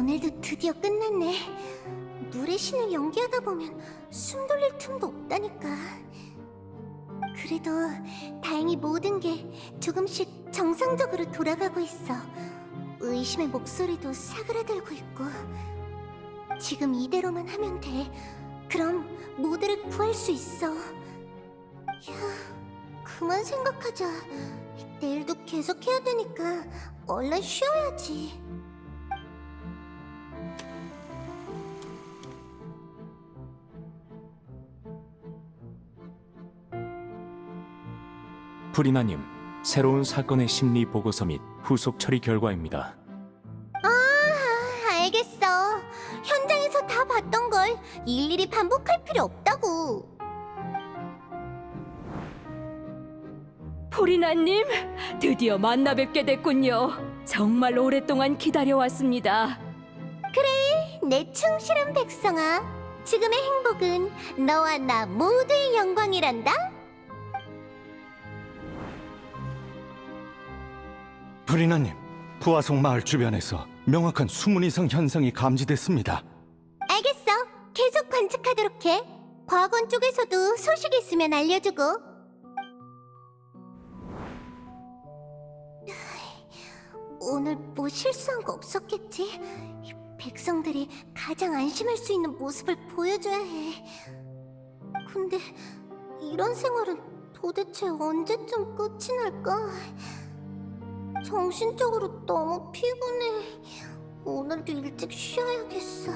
오늘도 드디어 끝났네. 물의 신을 연기하다 보면 숨 돌릴 틈도 없다니까. 그래도 다행히 모든 게 조금씩 정상적으로 돌아가고 있어. 의심의 목소리도 사그라들고 있고. 지금 이대로만 하면 돼. 그럼 모두를 구할 수 있어. 야, 그만 생각하자. 내일도 계속 해야 되니까 얼른 쉬어야지. 프리나님, 새로운 사건의 심리 보고서 및 후속 처리 결과입니다. 알겠어. 현장에서 다 봤던 걸 일일이 반복할 필요 없다고. 프리나님, 드디어 만나 뵙게 됐군요. 정말 오랫동안 기다려왔습니다. 내 충실한 백성아, 지금의 행복은 너와 나 모두의 영광이란다. 프리나님, 부하속 마을 주변에서 명확한 수문 이상 현상이 감지됐습니다. 알겠어. 계속 관측하도록 해. 과건 쪽에서도 소식이 있으면 알려주고. 오늘 뭐 실수한 거 없었겠지? 백성들이 가장 안심할 수 있는 모습을 보여줘야 해. 근데 이런 생활은 도대체 언제쯤 끝이 날까? 정신적으로 너무 피곤해. 오늘도 일찍 쉬어야겠어.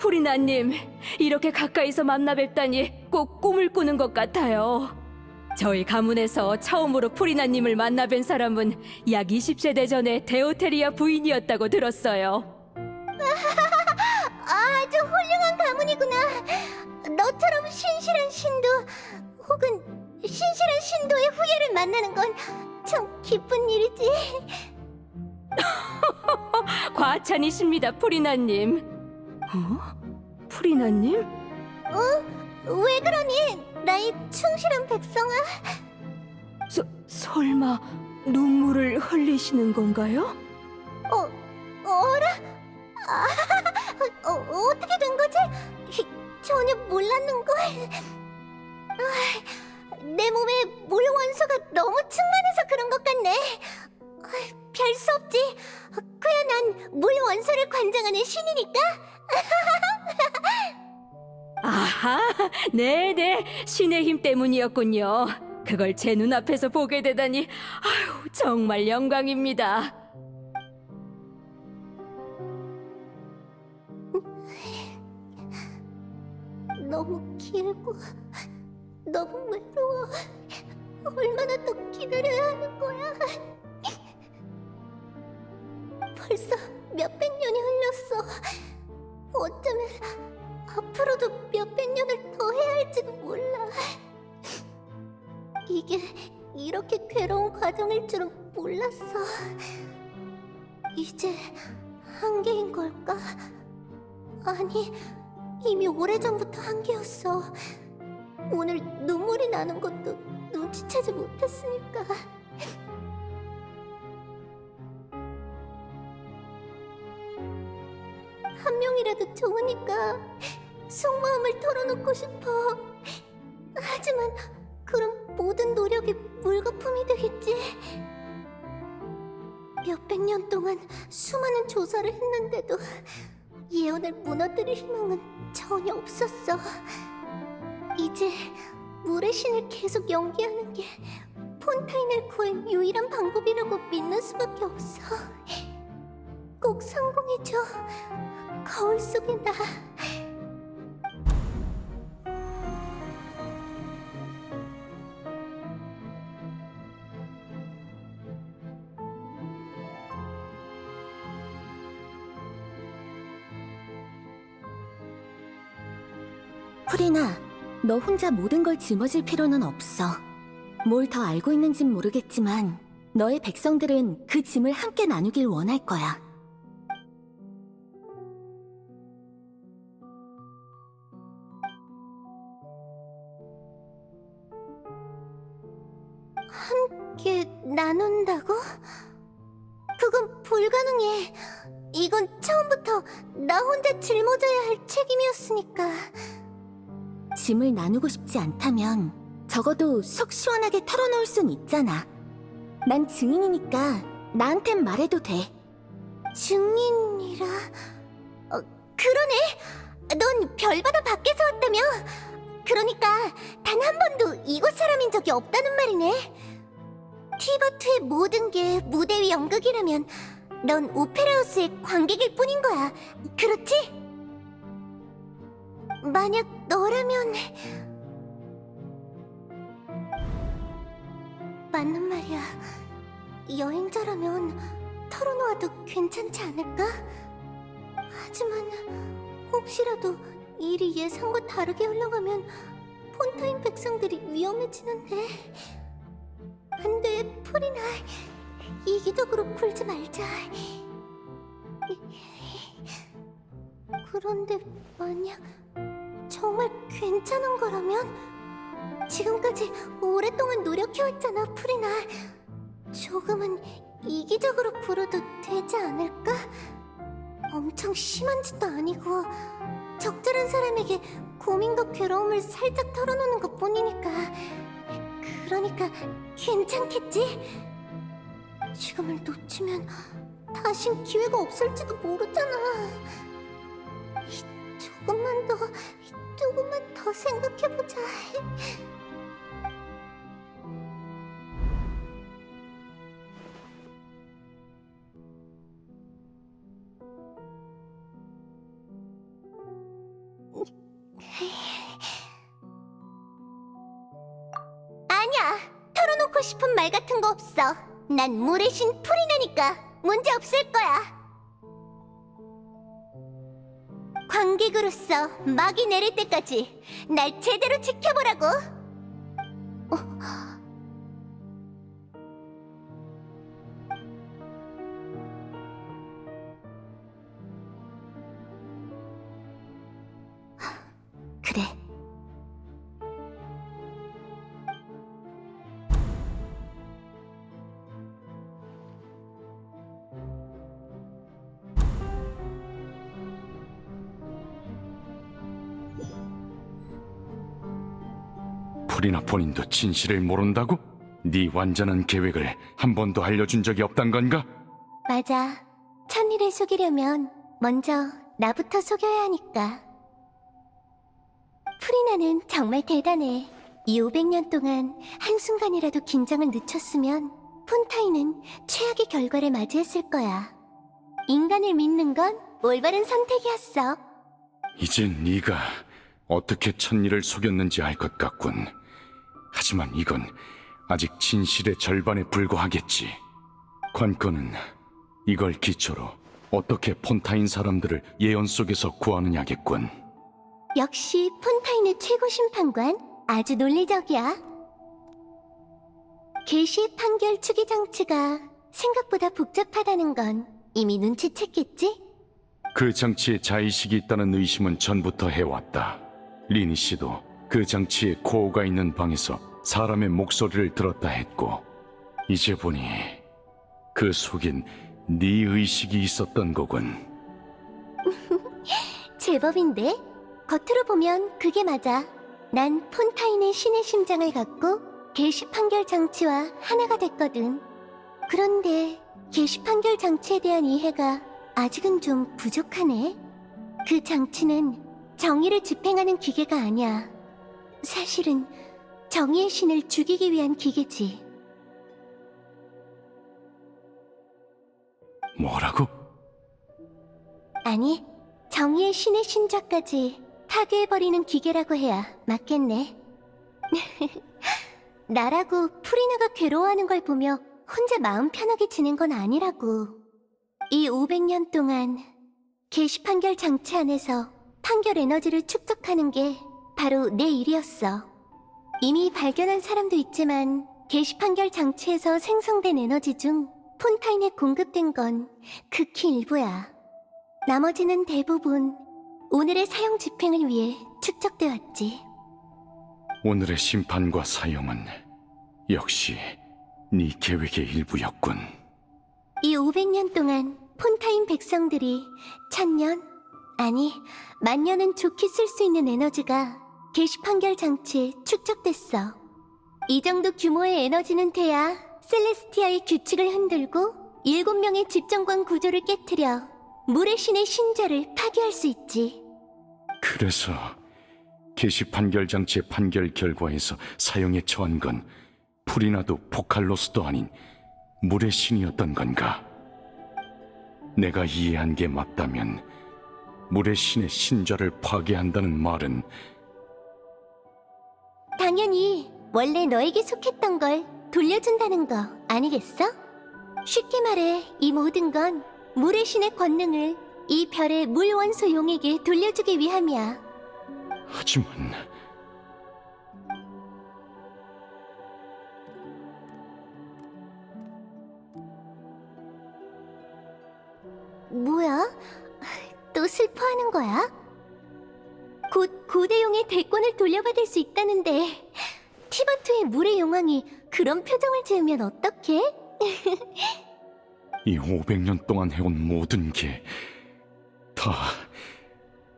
프리나님, 이렇게 가까이서 만나 뵙다니 꼭 꿈을 꾸는 것 같아요. 저희 가문에서 처음으로 프리나님을 만나 뵌 사람은 약 20세대 전에 데오테리아 부인이었다고 들었어요. 아주 훌륭한 가문이구나. 너처럼 신실한 신도 혹은 신실한 신도의 후예를 만나는 건 참 기쁜 일이지. 과찬이십니다, 프리나님. 프리나님? 왜 그러니? 나의 충실한 백성아. 설마 눈물을 흘리시는 건가요? 어라? 어떻게 된 거지? 전혀 몰랐는걸. 내 몸에 물 원소가 너무 충만해서 그런 것 같네. 별 수 없지. 그야 난 물 원소를 관장하는 신이니까. 아하, 네네, 신의 힘 때문이었군요. 그걸 제 눈앞에서 보게 되다니, 아유, 정말 영광입니다. 너무 길고 너무 외로워. 얼마나 더 기다려야 하는 거야? 벌써 몇백 년이 흘렀어. 어쩌면 앞으로도 몇백 년을 더 해야 할지도 몰라. 이게 이렇게 괴로운 과정일 줄은 몰랐어. 이제 한계인 걸까? 아니, 이미 오래전부터 한계였어. 오늘 눈물이 나는 것도 눈치채지 못했으니까. 한 명이라도 좋으니까 속마음을 털어놓고 싶어. 하지만 그럼 모든 노력이 물거품이 되겠지. 몇백 년 동안 수많은 조사를 했는데도 예언을 무너뜨릴 희망은 전혀 없었어. 이제 물의 신을 계속 연기하는 게 폰타인을 구할 유일한 방법이라고 믿는 수밖에 없어. 꼭 성공해줘. 거울 속의 나. 프리나, 너 혼자 모든 걸 짊어질 필요는 없어. 뭘 더 알고 있는진 모르겠지만 너의 백성들은 그 짐을 함께 나누길 원할 거야. 함께 나눈다고? 그건 불가능해. 이건 처음부터 나 혼자 짊어져야 할 책임이었으니까. 짐을 나누고 싶지 않다면 적어도 속 시원하게 털어놓을 순 있잖아. 난 증인이니까 나한텐 말해도 돼. 증인이라... 그러네! 넌 별바다 밖에서 왔다며? 그러니까 단 한 번도 이곳 사람인 적이 없다는 말이네. 티바트의 모든 게 무대 위 연극이라면 넌 오페라하우스의 관객일 뿐인 거야. 그렇지? 만약 너라면... 맞는 말이야. 여행자라면 털어놓아도 괜찮지 않을까? 하지만 혹시라도 일이 예상과 다르게 흘러가면 폰타인 백성들이 위험해지는데... 안 돼, 프리나. 이기적으로 굴지 말자. 그런데 만약 정말 괜찮은 거라면? 지금까지 오랫동안 노력해왔잖아, 프리나. 조금은 이기적으로 굴어도 되지 않을까? 엄청 심한 짓도 아니고 적절한 사람에게 고민과 괴로움을 살짝 털어놓는 것 뿐이니까. 그러니까 괜찮겠지? 지금을 놓치면 다신 기회가 없을지도 모르잖아. 조금만 더 생각해보자. 아니야, 털어놓고 싶은 말 같은 거 없어. 난 물의 신 프리나니까 문제 없을 거야. 관객으로서 막이 내릴 때까지 날 제대로 지켜보라고. 그래. 프리나 본인도 진실을 모른다고? 네 완전한 계획을 한 번도 알려준 적이 없단 건가? 맞아. 천리를 속이려면 먼저 나부터 속여야 하니까. 프리나는 정말 대단해. 이 500년 동안 한순간이라도 긴장을 늦췄으면 폰타인은 최악의 결과를 맞이했을 거야. 인간을 믿는 건 올바른 선택이었어. 이젠 네가 어떻게 천리를 속였는지 알 것 같군. 하지만 이건 아직 진실의 절반에 불과하겠지. 관건은 이걸 기초로 어떻게 폰타인 사람들을 예언 속에서 구하느냐겠군. 역시 폰타인의 최고 심판관, 아주 논리적이야. 계시 판결 추기 장치가 생각보다 복잡하다는 건 이미 눈치챘겠지? 그 장치에 자의식이 있다는 의심은 전부터 해왔다. 리니 씨도 그 장치에 코어가 있는 방에서 사람의 목소리를 들었다 했고, 이제 보니 그 속엔 네 의식이 있었던 거군. 제법인데? 겉으로 보면 그게 맞아. 난 폰타인의 신의 심장을 갖고 계시 판결 장치와 하나가 됐거든. 그런데 계시 판결 장치에 대한 이해가 아직은 좀 부족하네. 그 장치는 정의를 집행하는 기계가 아니야. 사실은 정의의 신을 죽이기 위한 기계지. 뭐라고? 아니, 정의의 신의 신좌까지 파괴해버리는 기계라고 해야 맞겠네. 나라고 프리나가 괴로워하는 걸 보며 혼자 마음 편하게 지낸 건 아니라고. 이 500년 동안 계시 판결 장치 안에서 판결 에너지를 축적하는 게 바로 내 일이었어. 이미 발견한 사람도 있지만 게시 판결 장치에서 생성된 에너지 중 폰타인에 공급된 건 극히 일부야. 나머지는 대부분 오늘의 사용 집행을 위해 축적돼 왔지. 오늘의 심판과 사용은 역시 네 계획의 일부였군. 이 500년 동안 폰타인 백성들이 1000년, 아니 만년은 좋게 쓸 수 있는 에너지가 게시 판결 장치에 축적됐어. 이 정도 규모의 에너지는 돼야 셀레스티아의 규칙을 흔들고 7명의 집정관 구조를 깨트려 물의 신의 신좌를 파괴할 수 있지. 그래서 게시 판결 장치의 판결 결과에서 사용에 처한 건 프리나도 포칼로스도 아닌 물의 신이었던 건가? 내가 이해한 게 맞다면 물의 신의 신좌를 파괴한다는 말은 당연히 원래 너에게 속했던 걸 돌려준다는 거 아니겠어? 쉽게 말해 이 모든 건 물의 신의 권능을 이 별의 물 원소 용에게 돌려주기 위함이야. 하지만 뭐야? 또 슬퍼하는 거야? 곧 고대용의 대권을 돌려받을 수 있다는데 티바투의 물의 용왕이 그런 표정을 지으면 어떡해? 이 500년 동안 해온 모든 게 다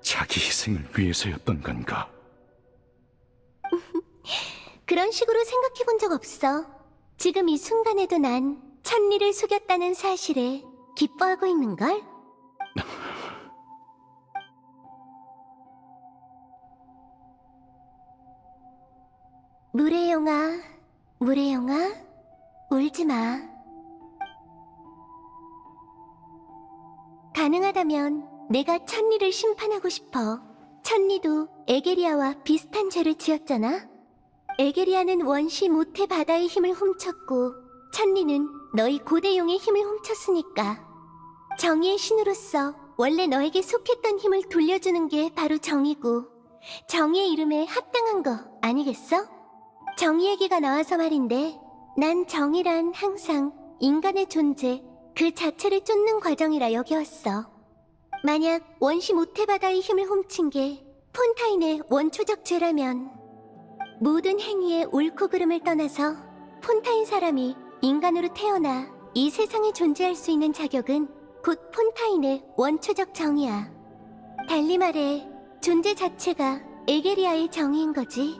자기 희생을 위해서였던 건가? 그런 식으로 생각해 본 적 없어. 지금 이 순간에도 난 천리를 속였다는 사실에 기뻐하고 있는걸? 물의 용아, 물의 용아, 울지 마. 가능하다면 내가 천리를 심판하고 싶어. 천리도 에게리아와 비슷한 죄를 지었잖아. 에게리아는 원시 모태 바다의 힘을 훔쳤고 천리는 너희 고대용의 힘을 훔쳤으니까 정의의 신으로서 원래 너에게 속했던 힘을 돌려주는 게 바로 정의고 정의의 이름에 합당한 거 아니겠어? 정의 얘기가 나와서 말인데 난 정의란 항상 인간의 존재 그 자체를 쫓는 과정이라 여겨왔어. 만약 원시 모태바다의 힘을 훔친 게 폰타인의 원초적 죄라면 모든 행위의 옳고 그름을 떠나서 폰타인 사람이 인간으로 태어나 이 세상에 존재할 수 있는 자격은 곧 폰타인의 원초적 정의야. 달리 말해 존재 자체가 에게리아의 정의인 거지.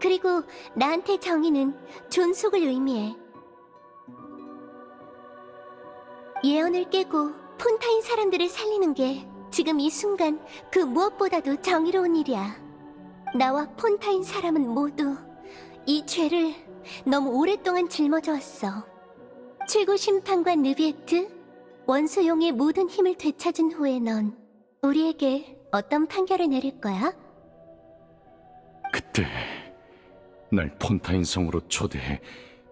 그리고 나한테 정의는 존속을 의미해. 예언을 깨고 폰타인 사람들을 살리는 게 지금 이 순간 그 무엇보다도 정의로운 일이야. 나와 폰타인 사람은 모두 이 죄를 너무 오랫동안 짊어져 왔어. 최고 심판관 느비에트, 원소용의 모든 힘을 되찾은 후에 넌 우리에게 어떤 판결을 내릴 거야? 그때 날 폰타인 성으로 초대해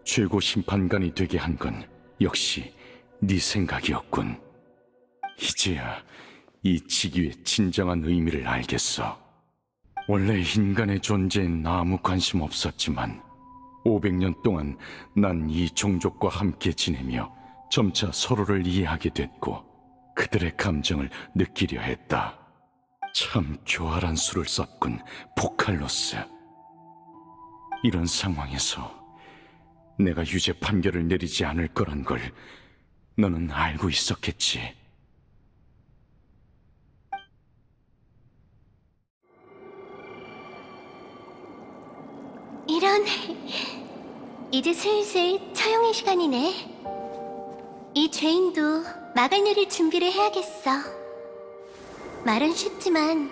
최고 심판관이 되게 한 건 역시 네 생각이었군. 이제야 이 직위의 진정한 의미를 알겠어. 원래 인간의 존재엔 아무 관심 없었지만 500년 동안 난 이 종족과 함께 지내며 점차 서로를 이해하게 됐고 그들의 감정을 느끼려 했다. 참 교활한 수를 썼군, 포칼로스. 이런 상황에서 내가 유죄 판결을 내리지 않을 거란 걸 너는 알고 있었겠지. 이런... 이제 슬슬 처형의 시간이네. 이 죄인도 막을 내릴 준비를 해야겠어. 말은 쉽지만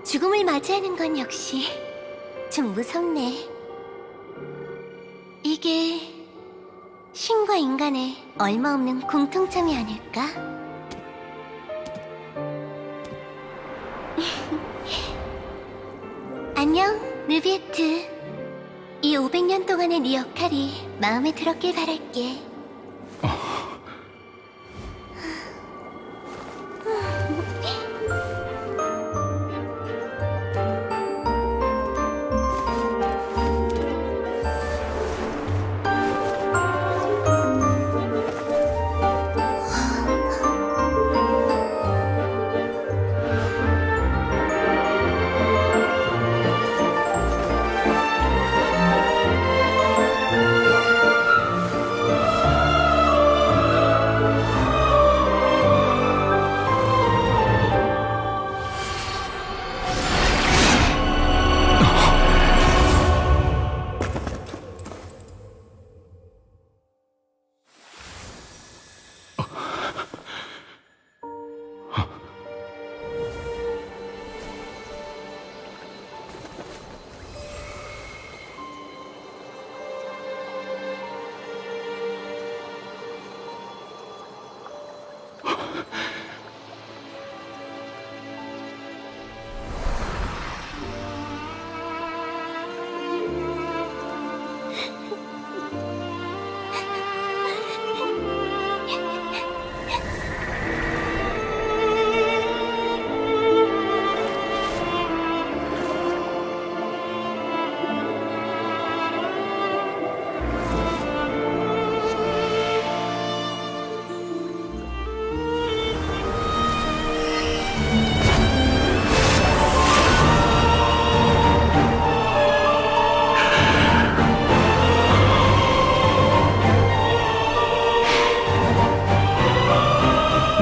죽음을 맞이하는 건 역시 좀 무섭네. 이게 신과 인간의 얼마 없는 공통점이 아닐까? 안녕, 느비에트. 이 500년 동안의 네 역할이 마음에 들었길 바랄게.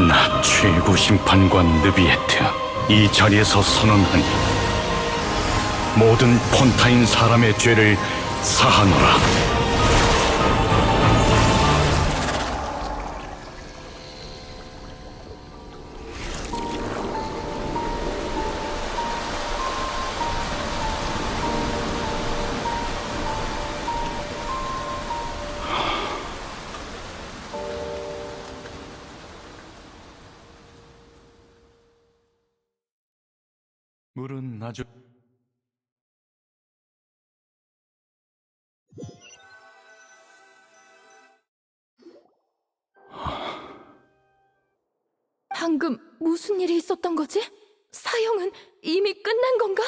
나 최고 심판관 느비에트 이 자리에서 선언하니 모든 폰타인 사람의 죄를 사하노라. 물은 아주 방금 무슨 일이 있었던 거지? 사형은 이미 끝난 건가?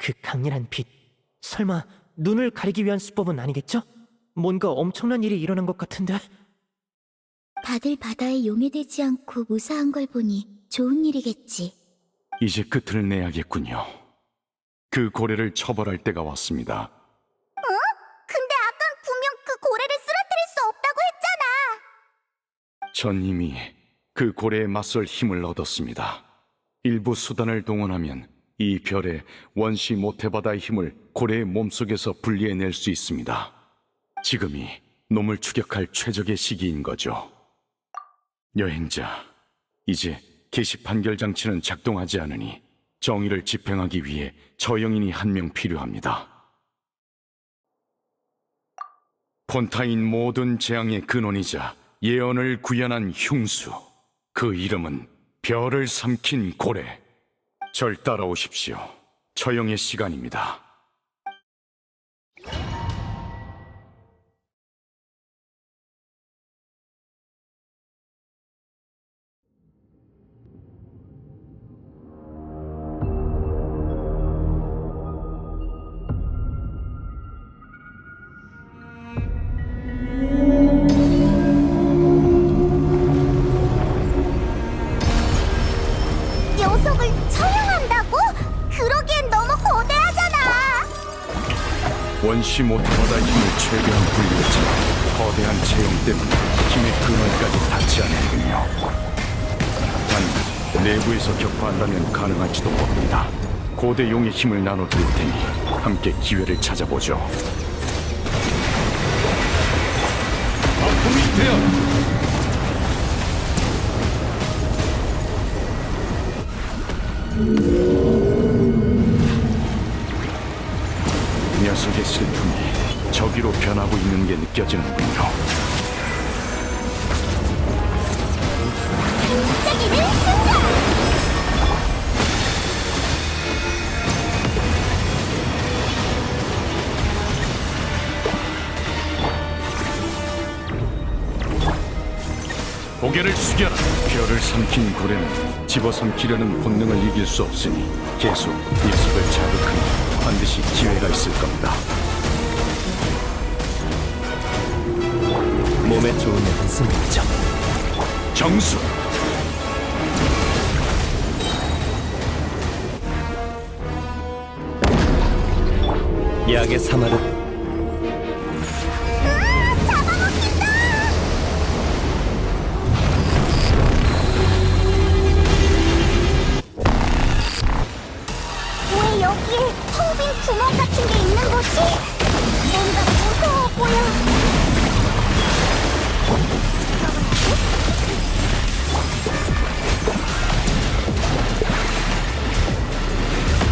그 강렬한 빛, 설마 눈을 가리기 위한 수법은 아니겠죠? 뭔가 엄청난 일이 일어난 것 같은데. 다들 바다에 용해되지 않고 무사한 걸 보니 좋은 일이겠지. 이제 끝을 내야겠군요. 그 고래를 처벌할 때가 왔습니다. 근데 아깐 분명 그 고래를 쓰러뜨릴 수 없다고 했잖아. 전 이미 그 고래에 맞설 힘을 얻었습니다. 일부 수단을 동원하면 이 별의 원시 모태바다의 힘을 고래의 몸속에서 분리해낼 수 있습니다. 지금이 놈을 추격할 최적의 시기인 거죠. 여행자, 이제 개시 판결 장치는 작동하지 않으니 정의를 집행하기 위해 저영인이 한 명 필요합니다. 폰타인 모든 재앙의 근원이자 예언을 구현한 흉수, 그 이름은 별을 삼킨 고래. 절 따라오십시오. 처형의 시간입니다. 녀석을 처형한다고? 그러기엔 너무 거대하잖아. 원시 모태바다의 힘을 최대한 분리했지만 거대한 체형 때문에 힘의 근원까지 닿지 않는군요. 단 내부에서 격파한다면 가능할지도 모릅니다. 고대 용의 힘을 나눠드릴 테니 함께 기회를 찾아보죠. 아픔이 되어! 녀석의 슬픔이 저기로 변하고 있는 게 느껴지는군요. 반짝이는 순간! 고개를 숙여라. 별을 삼킨 고래는 집어삼키려는 본능을 이길 수 없으니 계속 녀석을 자극하니 반드시 기회가 있을 겁니다. 몸에 좋은 한숨이죠. 정수! 약의 사마르. 왜 여기에 텅 빈 구멍 같은 게 있는 거지? 뭔가 무서워 보여.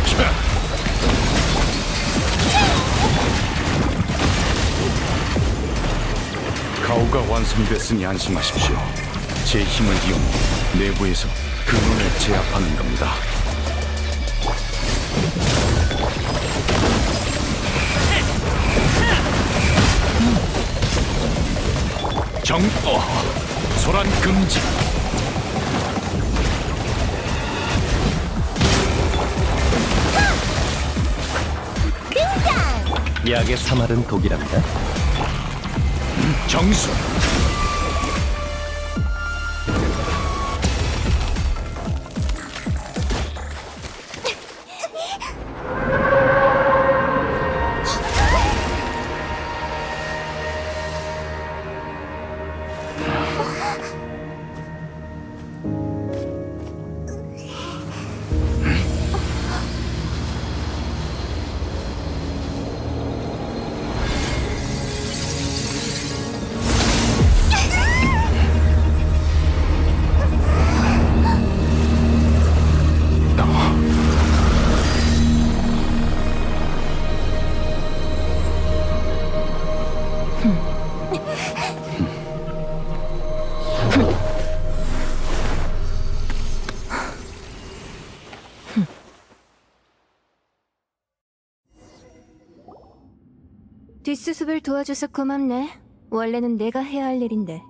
자! 가오가 완성됐으니 안심하십시오. 제 힘을 이용해 내부에서 근원을 제압하는 겁니다. 소란 금지. 등장! 약의 사마른 독이랍니다. 정수. 수습을 도와줘서 고맙네. 원래는 내가 해야 할 일인데.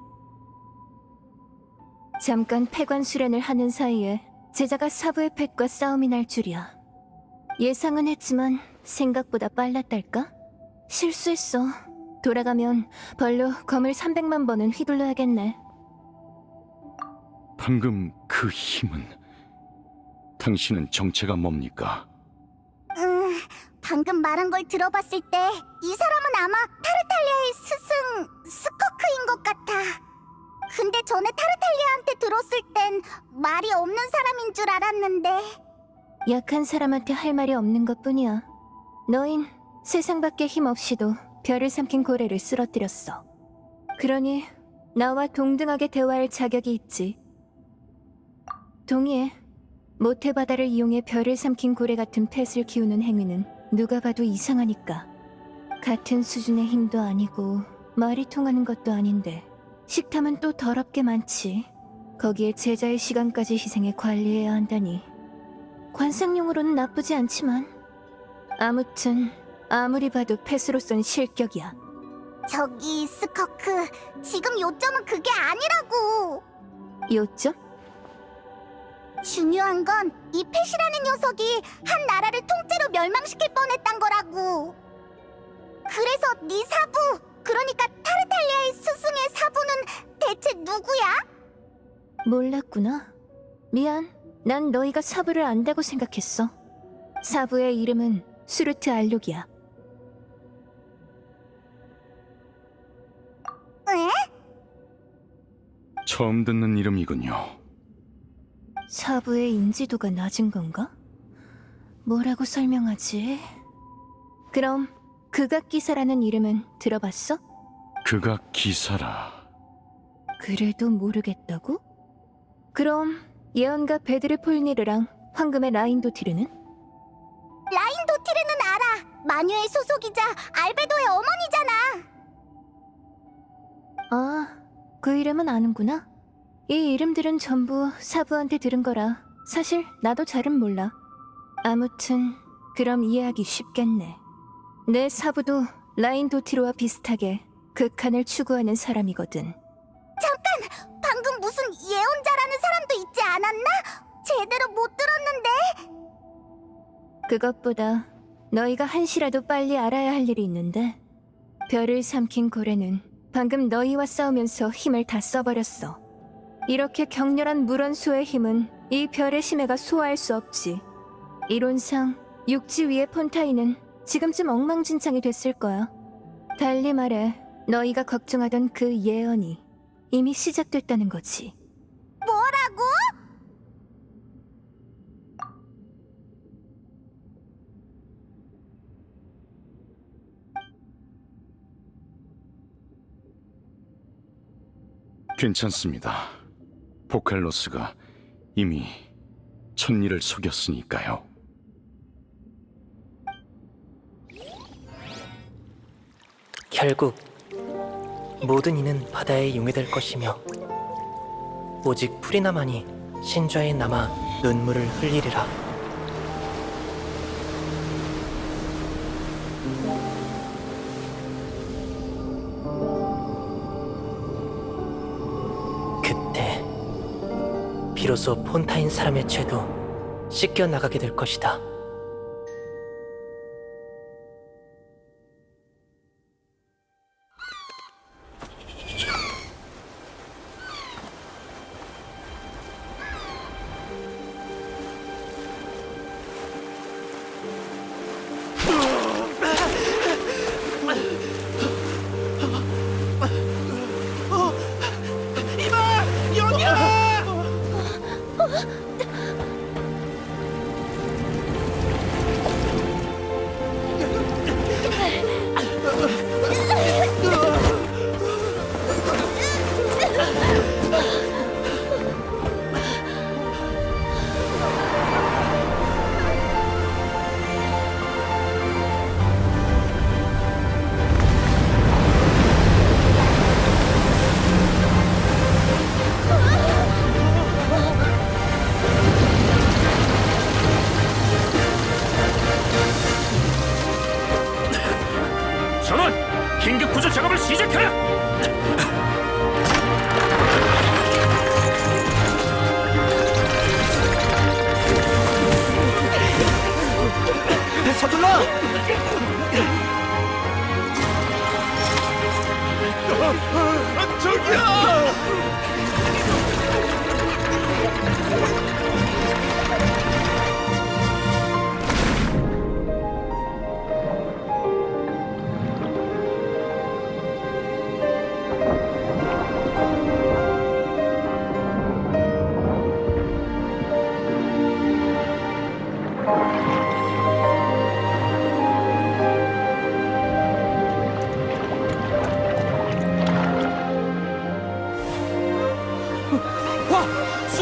잠깐 폐관 수련을 하는 사이에 제자가 사부의 펫과 싸움이 날 줄이야. 예상은 했지만 생각보다 빨랐달까? 실수했어. 돌아가면 벌로 검을 300만 번은 휘둘러야겠네. 방금 그 힘은 당신은 정체가 뭡니까? 방금 말한 걸 들어봤을 때 이 사람은 아마 타르탈리아의 스승 스커크인 것 같아. 근데 전에 타르탈리아한테 들었을 땐 말이 없는 사람인 줄 알았는데. 약한 사람한테 할 말이 없는 것뿐이야. 너흰 세상 밖에 힘 없이도 별을 삼킨 고래를 쓰러뜨렸어. 그러니 나와 동등하게 대화할 자격이 있지. 동의해. 모태바다를 이용해 별을 삼킨 고래 같은 펫을 키우는 행위는 누가 봐도 이상하니까. 같은 수준의 힘도 아니고 말이 통하는 것도 아닌데 식탐은 또 더럽게 많지. 거기에 제자의 시간까지 희생해 관리해야 한다니. 관상용으로는 나쁘지 않지만 아무튼 아무리 봐도 펫으로선 실격이야. 저기 스커크, 지금 요점은 그게 아니라고. 요점? 중요한 건 이 펫이라는 녀석이 한 나라를 통째로 멸망시킬 뻔했단 거라고. 그래서 네 사부, 그러니까 타르탈리아의 스승의 사부는 대체 누구야? 몰랐구나. 미안. 난 너희가 사부를 안다고 생각했어. 사부의 이름은 수르트 알록이야. 에? 처음 듣는 이름이군요. 사부의 인지도가 낮은 건가? 뭐라고 설명하지? 그럼 극악기사라는 이름은 들어봤어? 극악 기사라. 그래도 모르겠다고? 그럼 예언가 베드르폴니르랑 황금의 라인도티르는? 라인도티르는 알아. 마녀의 소속이자 알베도의 어머니잖아. 아, 그 이름은 아는구나. 이 이름들은 전부 사부한테 들은 거라 사실 나도 잘은 몰라. 아무튼 그럼 이해하기 쉽겠네. 내 사부도 라인도티르와 비슷하게 극한을 추구하는 사람이거든. 방금 무슨 예언자라는 사람도 있지 않았나? 제대로 못 들었는데. 그것보다 너희가 한시라도 빨리 알아야 할 일이 있는데, 별을 삼킨 고래는 방금 너희와 싸우면서 힘을 다 써버렸어. 이렇게 격렬한 물원소의 힘은 이 별의 심해가 소화할 수 없지. 이론상 육지 위의 폰타인은 지금쯤 엉망진창이 됐을 거야. 달리 말해 너희가 걱정하던 그 예언이 이미 시작됐다는 거지. 뭐라고? 괜찮습니다. 보칼로스가 이미 천리를 속였으니까요. 결국 모든 이는 바다에 용해될 것이며 오직 프리나만이 신좌에 남아 눈물을 흘리리라. 그때 비로소 폰타인 사람의 죄도 씻겨 나가게 될 것이다.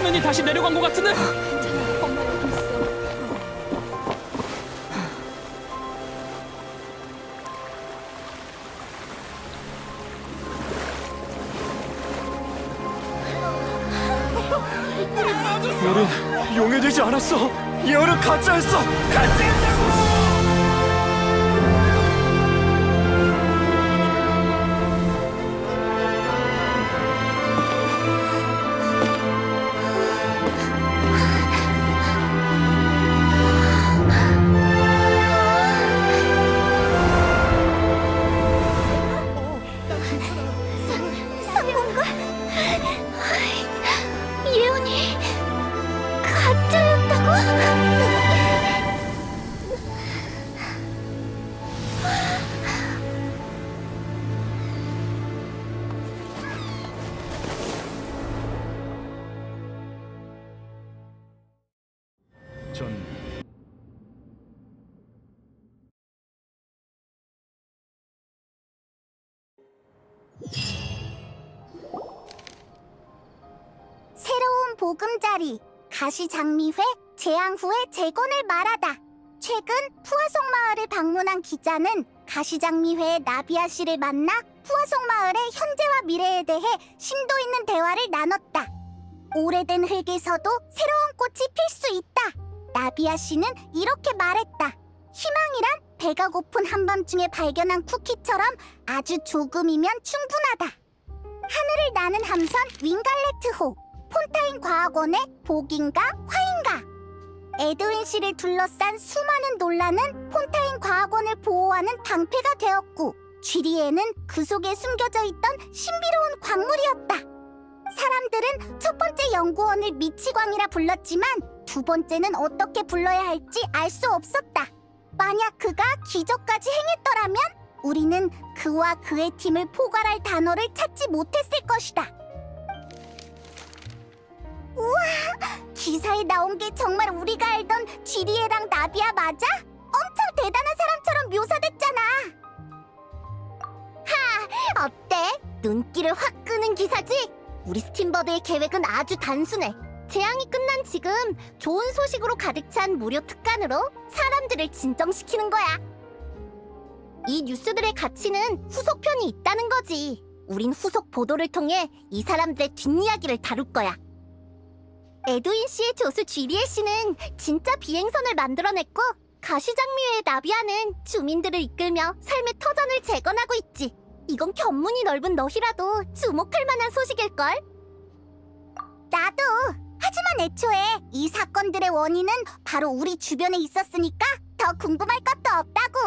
수면이 다시 내려간 것 같은데? 엄마 여기 있어. 우린 용해되지 않았어. 예언은 가짜였어. 가짜였다고. 성공과 예언이 가짜였다고? 전 새로운 보금자리, 가시장미회, 재앙 후의 재건을 말하다. 최근 푸아송 마을을 방문한 기자는 가시장미회의 나비아 씨를 만나 푸아송 마을의 현재와 미래에 대해 심도 있는 대화를 나눴다. 오래된 흙에서도 새로운 꽃이 필 수 있다. 나비아 씨는 이렇게 말했다. 희망이란 배가 고픈 한밤중에 발견한 쿠키처럼 아주 조금이면 충분하다. 하늘을 나는 함선 윙갈레트호, 폰타인 과학원의 복인가 화인가. 에드윈 씨를 둘러싼 수많은 논란은 폰타인 과학원을 보호하는 방패가 되었고, 쥐리에는 그 속에 숨겨져 있던 신비로운 광물이었다. 사람들은 첫 번째 연구원을 미치광이라 불렀지만 두 번째는 어떻게 불러야 할지 알 수 없었다. 만약 그가 기적까지 행했더라면 우리는 그와 그의 팀을 포괄할 단어를 찾지 못했을 것이다. 우와! 기사에 나온 게 정말 우리가 알던 쥐리에랑 나비아 맞아? 엄청 대단한 사람처럼 묘사됐잖아. 하! 어때? 눈길을 확 끄는 기사지? 우리 스팀버드의 계획은 아주 단순해. 재앙이 끝난 지금 좋은 소식으로 가득 찬 무료 특간으로 사람들을 진정시키는 거야. 이 뉴스들의 가치는 후속편이 있다는 거지. 우린 후속 보도를 통해 이 사람들의 뒷이야기를 다룰 거야. 에드윈 씨의 조수 쥐리에 씨는 진짜 비행선을 만들어냈고, 가시장미회의 나비아는 주민들을 이끌며 삶의 터전을 재건하고 있지. 이건 견문이 넓은 너희라도 주목할 만한 소식일걸? 나도! 하지만 애초에 이 사건들의 원인은 바로 우리 주변에 있었으니까 더 궁금할 것도 없다고!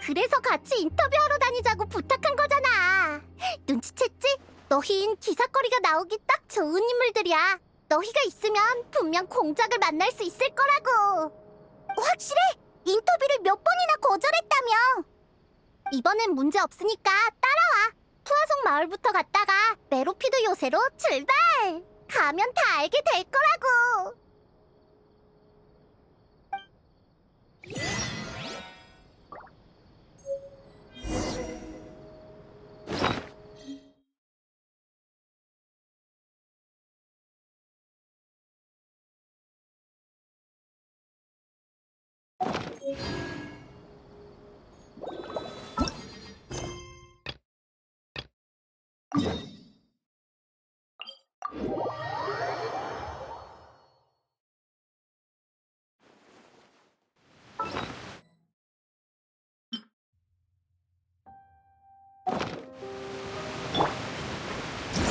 그래서 같이 인터뷰하러 다니자고 부탁한 거잖아. 눈치챘지? 너흰 기사거리가 나오기 딱 좋은 인물들이야. 너희가 있으면 분명 공작을 만날 수 있을 거라고. 확실해? 인터뷰를 몇 번이나 거절했다며. 이번엔 문제 없으니까 따라와. 푸아송 마을부터 갔다가 메로피드 요새로 출발. 가면 다 알게 될 거라고.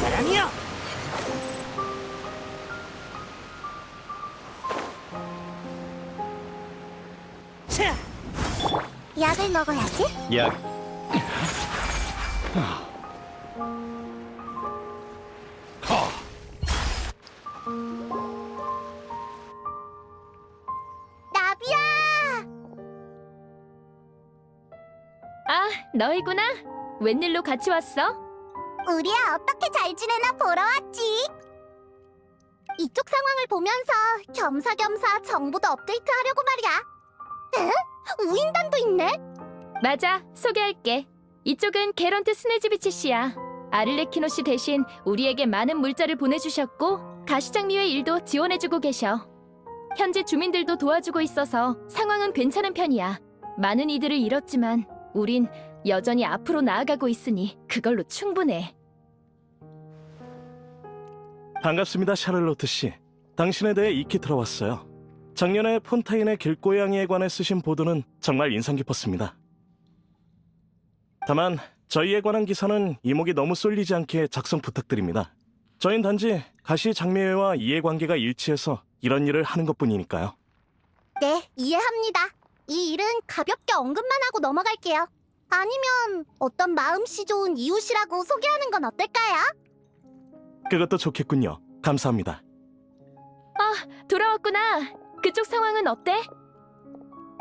사랑이야. 차. 약을 먹어야지. 약 나비야! 아, 너희구나. 웬일로 같이 왔어? 우리야 어떻게 잘 지내나 보러 왔지. 이쪽 상황을 보면서 겸사겸사 정보도 업데이트하려고 말이야. 에? 우인단도 있네? 맞아, 소개할게. 이쪽은 게런트 스네즈비치 씨야. 아를레키노 씨 대신 우리에게 많은 물자를 보내주셨고, 가시장미회 일도 지원해주고 계셔. 현재 주민들도 도와주고 있어서 상황은 괜찮은 편이야. 많은 이들을 잃었지만 우린 여전히 앞으로 나아가고 있으니 그걸로 충분해. 반갑습니다, 샤를로트 씨. 당신에 대해 익히 들어왔어요. 작년에 폰타인의 길고양이에 관해 쓰신 보도는 정말 인상 깊었습니다. 다만 저희에 관한 기사는 이목이 너무 쏠리지 않게 작성 부탁드립니다. 저희는 단지 가시장미회와 이해관계가 일치해서 이런 일을 하는 것뿐이니까요. 네, 이해합니다. 이 일은 가볍게 언급만 하고 넘어갈게요. 아니면 어떤 마음씨 좋은 이웃이라고 소개하는 건 어떨까요? 그것도 좋겠군요. 감사합니다. 돌아왔구나. 그쪽 상황은 어때?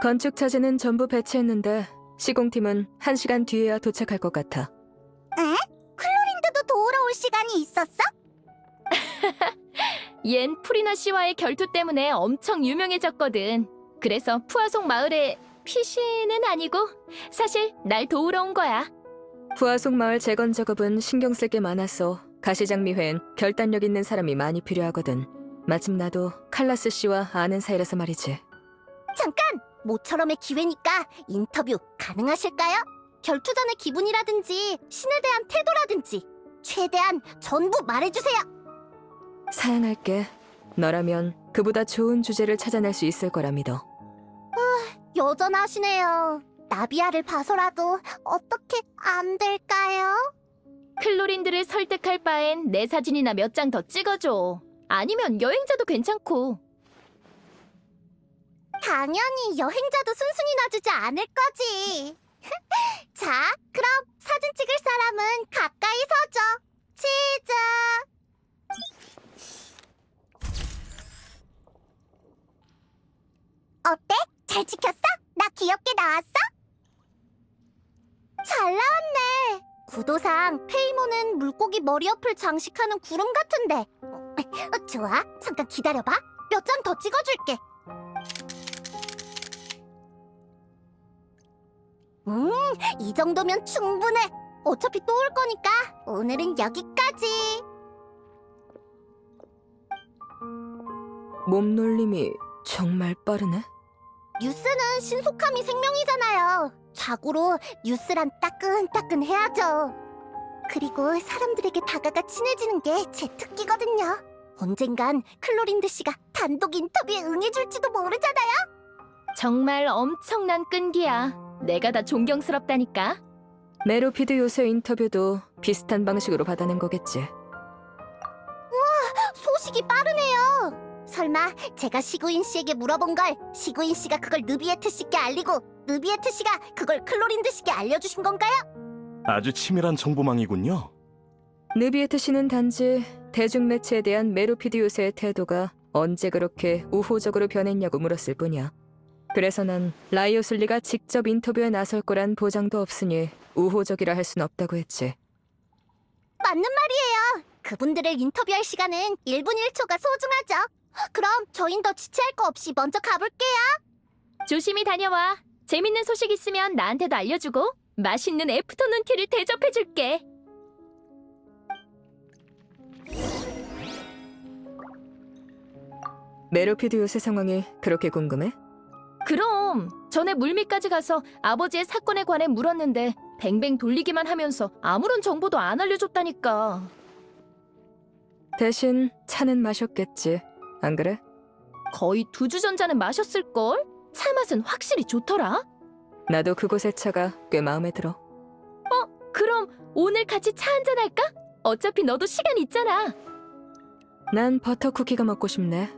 건축 차재는 전부 배치했는데 시공팀은 1시간 뒤에야 도착할 것 같아. 클로린드도 도우러 올 시간이 있었어? 얜 프리나 씨와의 결투 때문에 엄청 유명해졌거든. 그래서 푸아송 마을에 피신은 아니고 사실 날 도우러 온 거야. 부하속 마을 재건 작업은 신경 쓸 게 많아서 가시장미회엔 결단력 있는 사람이 많이 필요하거든. 마침 나도 칼라스 씨와 아는 사이라서 말이지. 잠깐! 모처럼의 기회니까 인터뷰 가능하실까요? 결투 전의 기분이라든지 신에 대한 태도라든지 최대한 전부 말해주세요. 사양할게. 너라면 그보다 좋은 주제를 찾아낼 수 있을 거라 믿어. 여전하시네요. 나비아를 봐서라도 어떻게 안 될까요? 클로린드를 설득할 바엔 내 사진이나 몇 장 더 찍어줘. 아니면 여행자도 괜찮고. 당연히 여행자도 순순히 놔주지 않을 거지. 자, 그럼 사진 찍을 사람은 가까이 서줘. 치즈. 어때? 잘 찍혔어? 나 귀엽게 나왔어? 잘 나왔네. 구도상 페이모는 물고기 머리 옆을 장식하는 구름 같은데. 좋아, 잠깐 기다려봐. 몇 장 더 찍어줄게. 이 정도면 충분해. 어차피 또 올 거니까 오늘은 여기까지. 몸놀림이 정말 빠르네. 뉴스는 신속함이 생명이잖아요. 자고로 뉴스란 따끈따끈해야죠. 그리고 사람들에게 다가가 친해지는 게 제 특기거든요. 언젠간 클로린드 씨가 단독 인터뷰에 응해줄지도 모르잖아요. 정말 엄청난 끈기야. 내가 다 존경스럽다니까. 메로피드 요새 인터뷰도 비슷한 방식으로 받아낸 거겠지. 소식이 빠르네요. 설마 제가 시구인 씨에게 물어본 걸 시구인 씨가 그걸 느비에트 씨께 알리고 느비에트 씨가 그걸 클로린드 씨께 알려주신 건가요? 아주 치밀한 정보망이군요. 느비에트 씨는 단지 대중매체에 대한 메로피드 요새의 태도가 언제 그렇게 우호적으로 변했냐고 물었을 뿐이야. 그래서 난 라이오슬리가 직접 인터뷰에 나설 거란 보장도 없으니 우호적이라 할 순 없다고 했지. 맞는 말이에요. 그분들을 인터뷰할 시간은 1분 1초가 소중하죠. 그럼 저흰 더 지체할 거 없이 먼저 가볼게요. 조심히 다녀와. 재밌는 소식 있으면 나한테도 알려주고 맛있는 애프터눈 티를 대접해줄게. 메로피드 요새 상황이 그렇게 궁금해? 그럼 전에 물밑까지 가서 아버지의 사건에 관해 물었는데 뱅뱅 돌리기만 하면서 아무런 정보도 안 알려줬다니까. 대신 차는 마셨겠지, 안 그래? 거의 2주 전자는 마셨을걸? 차 맛은 확실히 좋더라. 나도 그곳의 차가 꽤 마음에 들어. 그럼 오늘 같이 차 한잔 할까? 어차피 너도 시간 있잖아. 난 버터 쿠키가 먹고 싶네.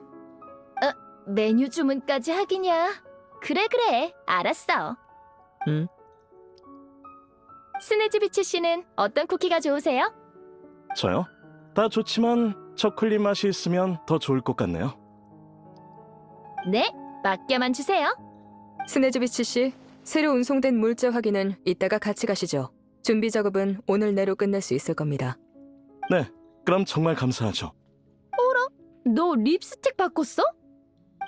메뉴 주문까지 하기냐? 그래, 알았어. 응. 스네즈비치 씨는 어떤 쿠키가 좋으세요? 저요? 다 좋지만 초콜릿 맛이 있으면 더 좋을 것 같네요. 네, 맡겨만 주세요. 스네즈비치 씨, 새로 운송된 물자 확인은 이따가 같이 가시죠. 준비 작업은 오늘 내로 끝낼 수 있을 겁니다. 네, 그럼 정말 감사하죠. 너 립스틱 바꿨어?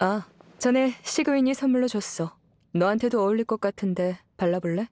아, 전에 시그윈이 선물로 줬어. 너한테도 어울릴 것 같은데 발라볼래?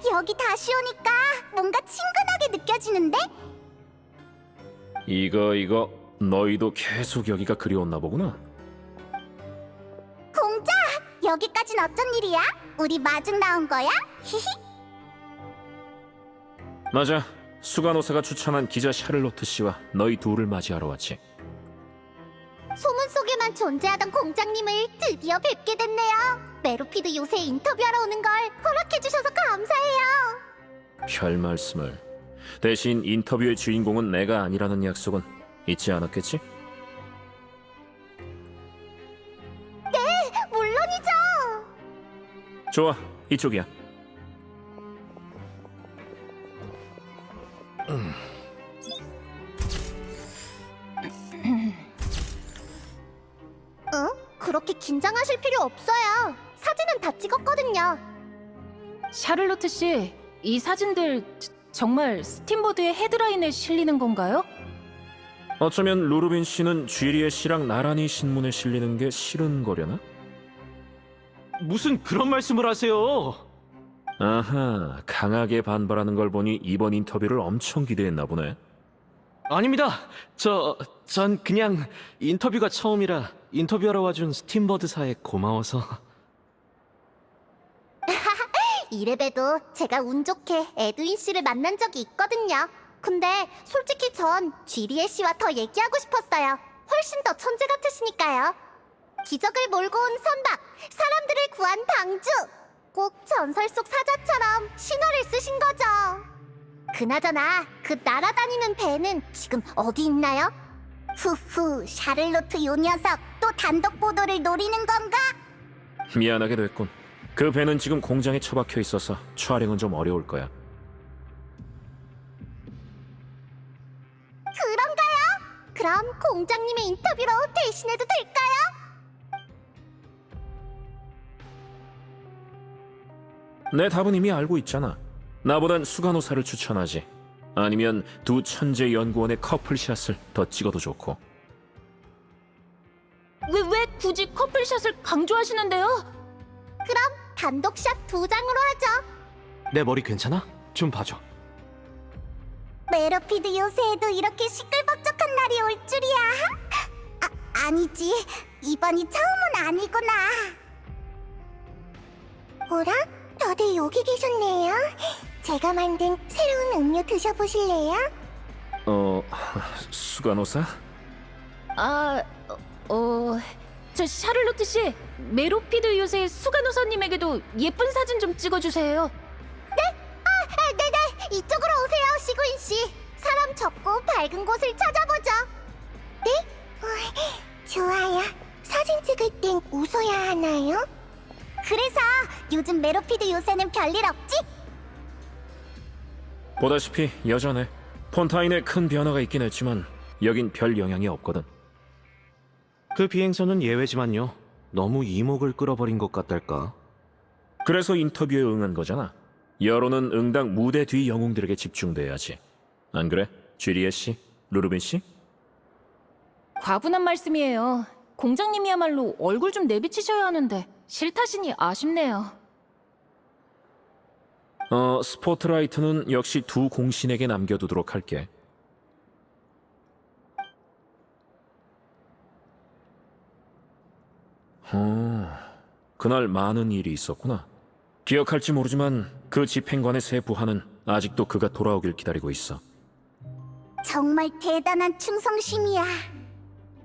여기 다시 오니까 뭔가 친근하게 느껴지는데? 이거 너희도 계속 여기가 그리웠나 보구나. 공작! 여기까진 어쩐 일이야? 우리 마중 나온 거야? 히히. 맞아. 수간호사가 추천한 기자 샤를로트 씨와 너희 둘을 맞이하러 왔지. 소문 속에만 존재하던 공장님을 드디어 뵙게 됐네요. 메로피드 요새 인터뷰하러 오는 걸 허락해주셔서 감사해요. 별 말씀을. 대신 인터뷰의 주인공은 내가 아니라는 약속은 잊지 않았겠지? 물론이죠. 좋아, 이쪽이야. 응? 그렇게 긴장하실 필요 없어요. 사진은 다 찍었거든요. 샤를로트 씨, 이 사진들 정말 스팀보드의 헤드라인에 실리는 건가요? 어쩌면 루르빈 씨는 쥐리에 씨랑 나란히 신문에 실리는 게 싫은 거려나? 무슨 그런 말씀을 하세요? 아하, 강하게 반발하는 걸 보니 이번 인터뷰를 엄청 기대했나 보네. 아닙니다. 전 그냥 인터뷰가 처음이라 인터뷰하러 와준 스팀버드사에 고마워서. 이래봬도 제가 운 좋게 에드윈 씨를 만난 적이 있거든요. 근데 솔직히 전 쥐리에 씨와 더 얘기하고 싶었어요. 훨씬 더 천재 같으시니까요. 기적을 몰고 온 선박, 사람들을 구한 방주. 꼭 전설 속 사자처럼 신화를 쓰신 거죠. 그나저나 그 날아다니는 배는 지금 어디 있나요? 후후, 샤를로트 요 녀석 또 단독 보도를 노리는 건가? 미안하게 됐군. 그 배는 지금 공장에 처박혀 있어서 촬영은 좀 어려울 거야. 그런가요? 그럼 공장님의 인터뷰로 대신해도 될까요? 내 답은 이미 알고 있잖아. 나보단 수간호사를 추천하지. 아니면 두 천재 연구원의 커플샷을 더 찍어도 좋고. 왜 굳이 커플샷을 강조하시는데요? 그럼 단독샷 2장으로 하죠. 내 머리 괜찮아? 좀 봐줘. 메로피드 요새에도 이렇게 시끌벅적한 날이 올 줄이야. 아니지. 이번이 처음은 아니구나. 뭐라? 다들 여기 계셨네요. 제가 만든 새로운 음료 드셔보실래요? 수간호사? 저 샤를로트 씨, 메로피드 요새 수간호사님에게도 예쁜 사진 좀 찍어주세요. 네네. 이쪽으로 오세요, 시구인 씨. 사람 적고 밝은 곳을 찾아보죠. 네? 좋아요. 사진 찍을 땐 웃어야 하나요? 그래서 요즘 메로피드 요새는 별일 없지? 보다시피 여전해. 폰타인에 큰 변화가 있긴 했지만 여긴 별 영향이 없거든. 그 비행선은 예외지만요. 너무 이목을 끌어버린 것 같달까? 그래서 인터뷰에 응한 거잖아. 여론은 응당 무대 뒤 영웅들에게 집중돼야지. 안 그래? 쥐리에 씨? 루르빈 씨? 과분한 말씀이에요. 공장님이야말로 얼굴 좀 내비치셔야 하는데 싫다시니 아쉽네요. 스포트라이트는 역시 두 공신에게 남겨두도록 할게. 그날 많은 일이 있었구나. 기억할지 모르지만 그 집행관의 새 부하는 아직도 그가 돌아오길 기다리고 있어. 정말 대단한 충성심이야.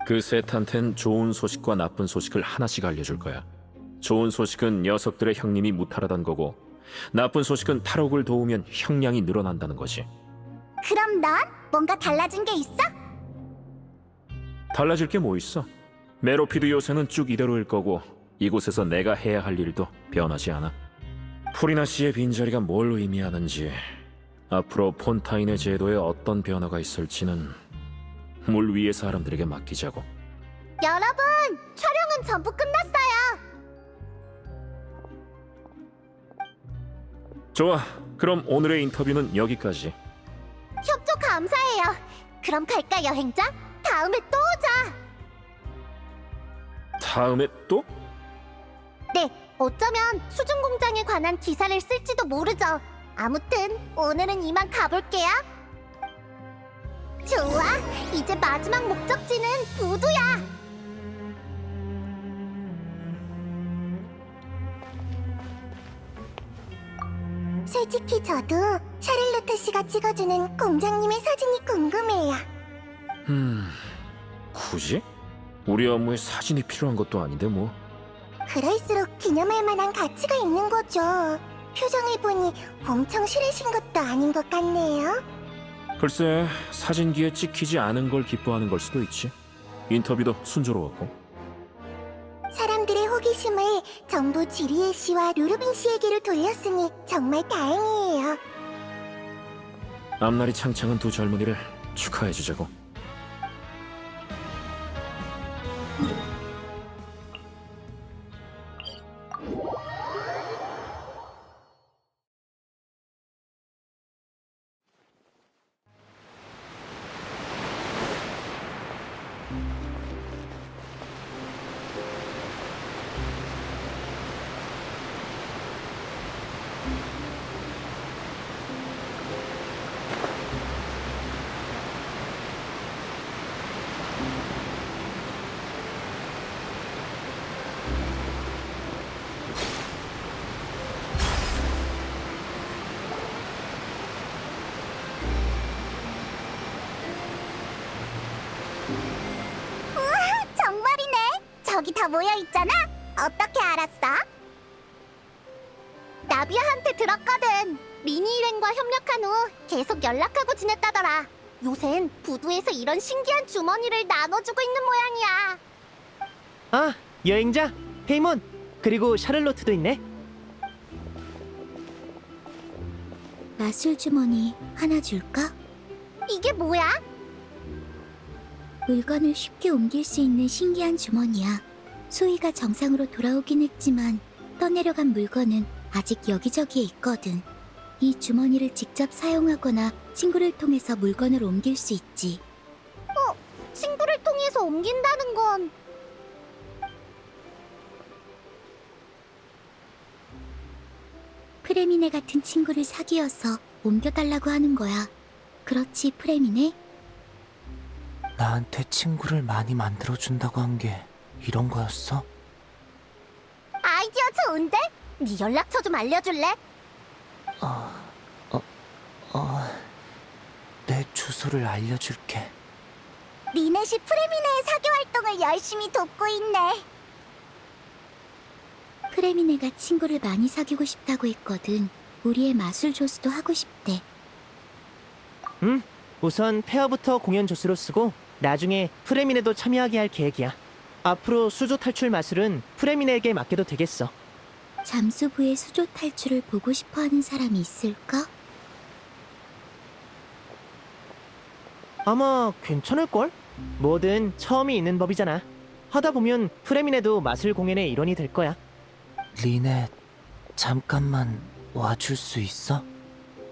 그 셋한텐 좋은 소식과 나쁜 소식을 하나씩 알려줄 거야. 좋은 소식은 녀석들의 형님이 무탈하단 거고, 나쁜 소식은 탈옥을 도우면 형량이 늘어난다는 거지. 그럼 넌 뭔가 달라진 게 있어? 달라질 게 뭐 있어? 메로피드 요새는 쭉 이대로일 거고, 이곳에서 내가 해야 할 일도 변하지 않아. 프리나 씨의 빈자리가 뭘 의미하는지, 앞으로 폰타인의 제도에 어떤 변화가 있을지는 물 위의 사람들에게 맡기자고. 여러분, 촬영은 전부 끝났어요. 좋아, 그럼 오늘의 인터뷰는 여기까지. 협조 감사해요. 그럼 갈까, 여행자? 다음에 또 오자. 다음에 또? 네, 어쩌면 수중 공장에 관한 기사를 쓸지도 모르죠. 아무튼 오늘은 이만 가볼게요. 좋아, 이제 마지막 목적지는 부두야. 솔직히 저도 샤를로트 씨가 찍어주는 공장님의 사진이 궁금해요. 굳이? 우리 업무에 사진이 필요한 것도 아닌데 뭐. 그럴수록 기념할 만한 가치가 있는 거죠. 표정을 보니 엄청 싫으신 것도 아닌 것 같네요. 글쎄, 사진기에 찍히지 않은 걸 기뻐하는 걸 수도 있지. 인터뷰도 순조로웠고. 사람들의 호기심을 전부 지리에 씨와 루르빈 씨에게로 돌렸으니 정말 다행이에요. 앞날이 창창한 두 젊은이를 축하해주자고. 정말이네. 저기 다 모여 있잖아. 어떻게 알았어? 나비아한테 들었거든. 미니 일행과 협력한 후 계속 연락하고 지냈다더라. 요샌 부두에서 이런 신기한 주머니를 나눠주고 있는 모양이야. 아, 여행자, 페이몬, 그리고 샤를로트도 있네. 마술 주머니 하나 줄까? 이게 뭐야? 물건을 쉽게 옮길 수 있는 신기한 주머니야. 수위가 정상으로 돌아오긴 했지만 떠내려간 물건은 아직 여기저기에 있거든. 이 주머니를 직접 사용하거나 친구를 통해서 물건을 옮길 수 있지. 친구를 통해서 옮긴다는 건... 프레미네 같은 친구를 사귀어서 옮겨달라고 하는 거야. 그렇지, 프레미네? 나한테 친구를 많이 만들어준다고 한 게 이런 거였어? 아이디어 좋은데? 네 연락처 좀 알려줄래? 내 주소를 알려줄게. 리넷이 프레미네의 사교 활동을 열심히 돕고 있네. 프레미네가 친구를 많이 사귀고 싶다고 했거든. 우리의 마술 조수도 하고 싶대. 우선 페어부터 공연 조수로 쓰고 나중에 프레미네도 참여하게 할 계획이야. 앞으로 수조 탈출 마술은 프레미네에게 맡겨도 되겠어. 잠수부의 수조 탈출을 보고 싶어하는 사람이 있을까? 아마 괜찮을걸? 뭐든 처음이 있는 법이잖아. 하다 보면 프레미네도 마술 공연의 일원이 될 거야. 리넷, 잠깐만 와줄 수 있어?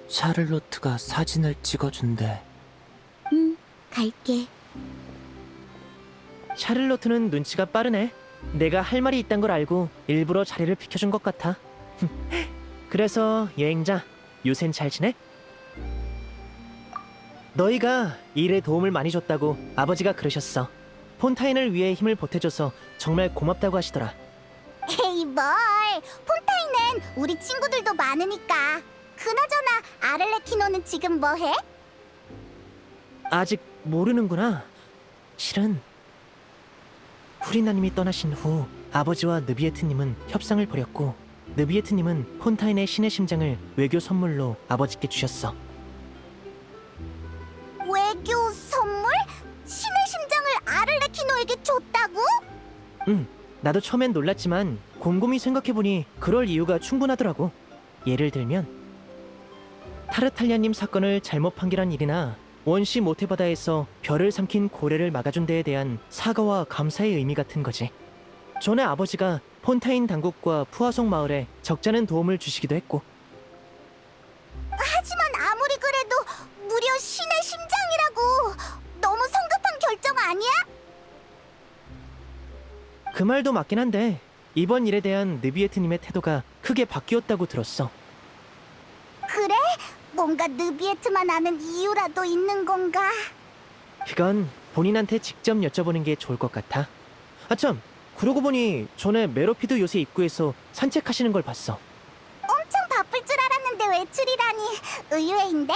샤를로트가 사진을 찍어준대. 응, 갈게. 샤를로트는 눈치가 빠르네. 내가 할 말이 있단 걸 알고 일부러 자리를 비켜준 것 같아. 그래서 여행자, 요샌 잘 지내? 너희가 일에 도움을 많이 줬다고 아버지가 그러셨어. 폰타인을 위해 힘을 보태줘서 정말 고맙다고 하시더라. 에이 뭘, 폰타인은 우리 친구들도 많으니까. 그나저나 아를레키노는 지금 뭐해? 아직 모르는구나. 실은 후리나님이 떠나신 후 아버지와 느비에트님은 협상을 벌였고 느비에트님은 폰타인의 신의 심장을 외교 선물로 아버지께 주셨어. 외교 선물? 신의 심장을 아를레키노에게 줬다고? 나도 처음엔 놀랐지만 곰곰이 생각해보니 그럴 이유가 충분하더라고. 예를 들면 타르탈리아님 사건을 잘못 판결한 일이나 원시 모태바다에서 별을 삼킨 고래를 막아준 데에 대한 사과와 감사의 의미 같은 거지. 존의 아버지가 폰타인 당국과 푸아송 마을에 적잖은 도움을 주시기도 했고. 하지만 아무리 그래도 무려 신의 심장이라고. 너무 성급한 결정 아니야? 그 말도 맞긴 한데 이번 일에 대한 느비에트님의 태도가 크게 바뀌었다고 들었어. 그래? 뭔가 느비에트만 아는 이유라도 있는 건가? 그건 본인한테 직접 여쭤보는 게 좋을 것 같아. 아참, 그러고 보니 전에 메로피드 요새 입구에서 산책하시는 걸 봤어. 엄청 바쁠 줄 알았는데 외출이라니 의외인데?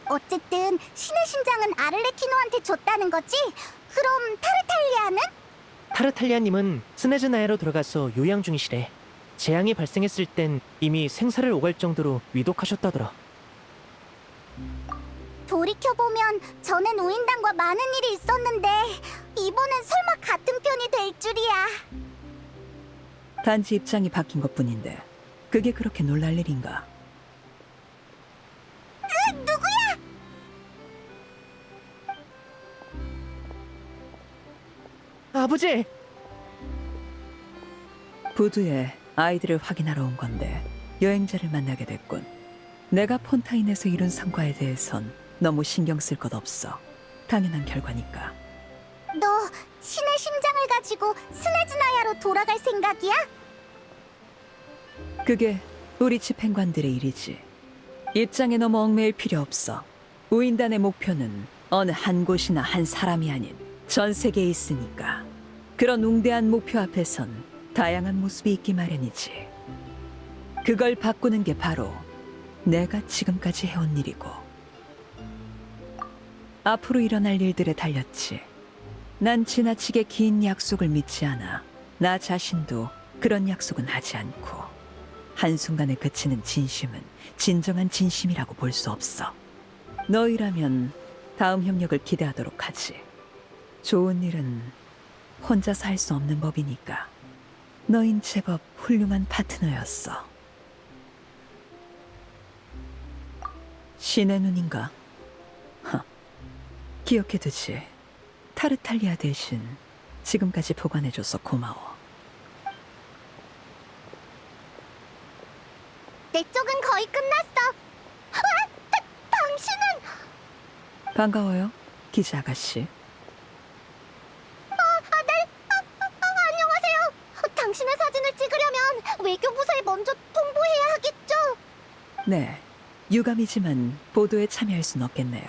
어쨌든 신의 심장은 아를레키노한테 줬다는 거지? 그럼 타르탈리아는? 타르탈리아님은 스네즈나야로 들어가서 요양 중이시래. 재앙이 발생했을 땐 이미 생사를 오갈 정도로 위독하셨다더라. 돌이켜보면 전엔 우인단과 많은 일이 있었는데 이번엔 설마 같은 편이 될 줄이야. 단지 입장이 바뀐 것뿐인데 그게 그렇게 놀랄 일인가? 누구야? 아버지! 부두에 아이들을 확인하러 온 건데 여행자를 만나게 됐군. 내가 폰타인에서 이룬 성과에 대해선 너무 신경 쓸 것 없어. 당연한 결과니까. 너 신의 심장을 가지고 스네즈나야로 돌아갈 생각이야? 그게 우리 집행관들의 일이지. 입장에 너무 얽매일 필요 없어. 우인단의 목표는 어느 한 곳이나 한 사람이 아닌 전 세계에 있으니까. 그런 웅대한 목표 앞에선 다양한 모습이 있기 마련이지. 그걸 바꾸는 게 바로 내가 지금까지 해온 일이고 앞으로 일어날 일들에 달렸지. 난 지나치게 긴 약속을 믿지 않아. 나 자신도 그런 약속은 하지 않고 한순간에 그치는 진심은 진정한 진심이라고 볼 수 없어. 너희라면 다음 협력을 기대하도록 하지. 좋은 일은 혼자서 할 수 없는 법이니까. 너흰 제법 훌륭한 파트너였어. 신의 눈인가? 기억해두지. 타르탈리아 대신 지금까지 보관해줘서 고마워. 내 쪽은 거의 끝났어. 당신은? 반가워요, 기자 아가씨. 안녕하세요. 당신의 사진을 찍으려면 외교부서에 먼저 통보해야 하겠죠? 네, 유감이지만 보도에 참여할 순 없겠네요.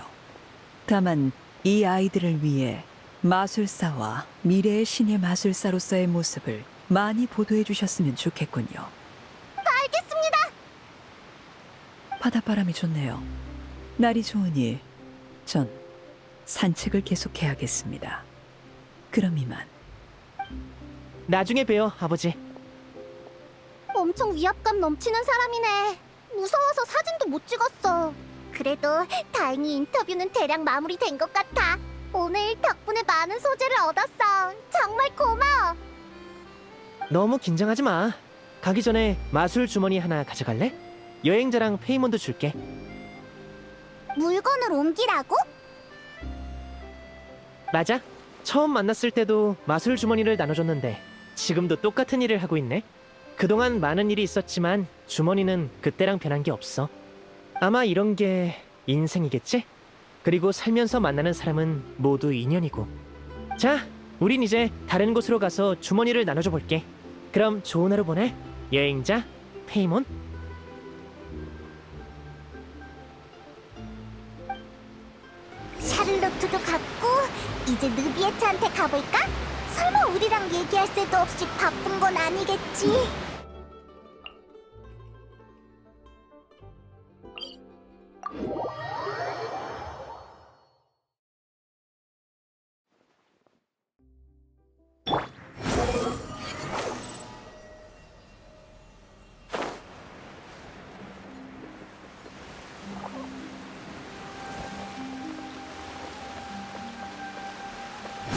다만 이 아이들을 위해 마술사와 미래의 신의 마술사로서의 모습을 많이 보도해 주셨으면 좋겠군요. 알겠습니다. 바닷바람이 좋네요. 날이 좋으니 전 산책을 계속해야겠습니다. 그럼 이만. 나중에 봬요, 아버지. 엄청 위압감 넘치는 사람이네. 무서워서 사진도 못 찍었어. 그래도 다행히 인터뷰는 대략 마무리된 것 같아. 오늘 덕분에 많은 소재를 얻었어. 정말 고마워. 너무 긴장하지 마. 가기 전에 마술 주머니 하나 가져갈래? 여행자랑 페이몬도 줄게. 물건을 옮기라고? 맞아. 처음 만났을 때도 마술 주머니를 나눠줬는데 지금도 똑같은 일을 하고 있네. 그동안 많은 일이 있었지만 주머니는 그때랑 변한 게 없어. 아마 이런 게 인생이겠지? 그리고 살면서 만나는 사람은 모두 인연이고. 자, 우린 이제 다른 곳으로 가서 주머니를 나눠줘 볼게. 그럼 좋은 하루 보내, 여행자 페이몬. 샤를로트도 갔고 이제 느비에트한테 가볼까? 설마 우리랑 얘기할 새도 없이 바쁜 건 아니겠지?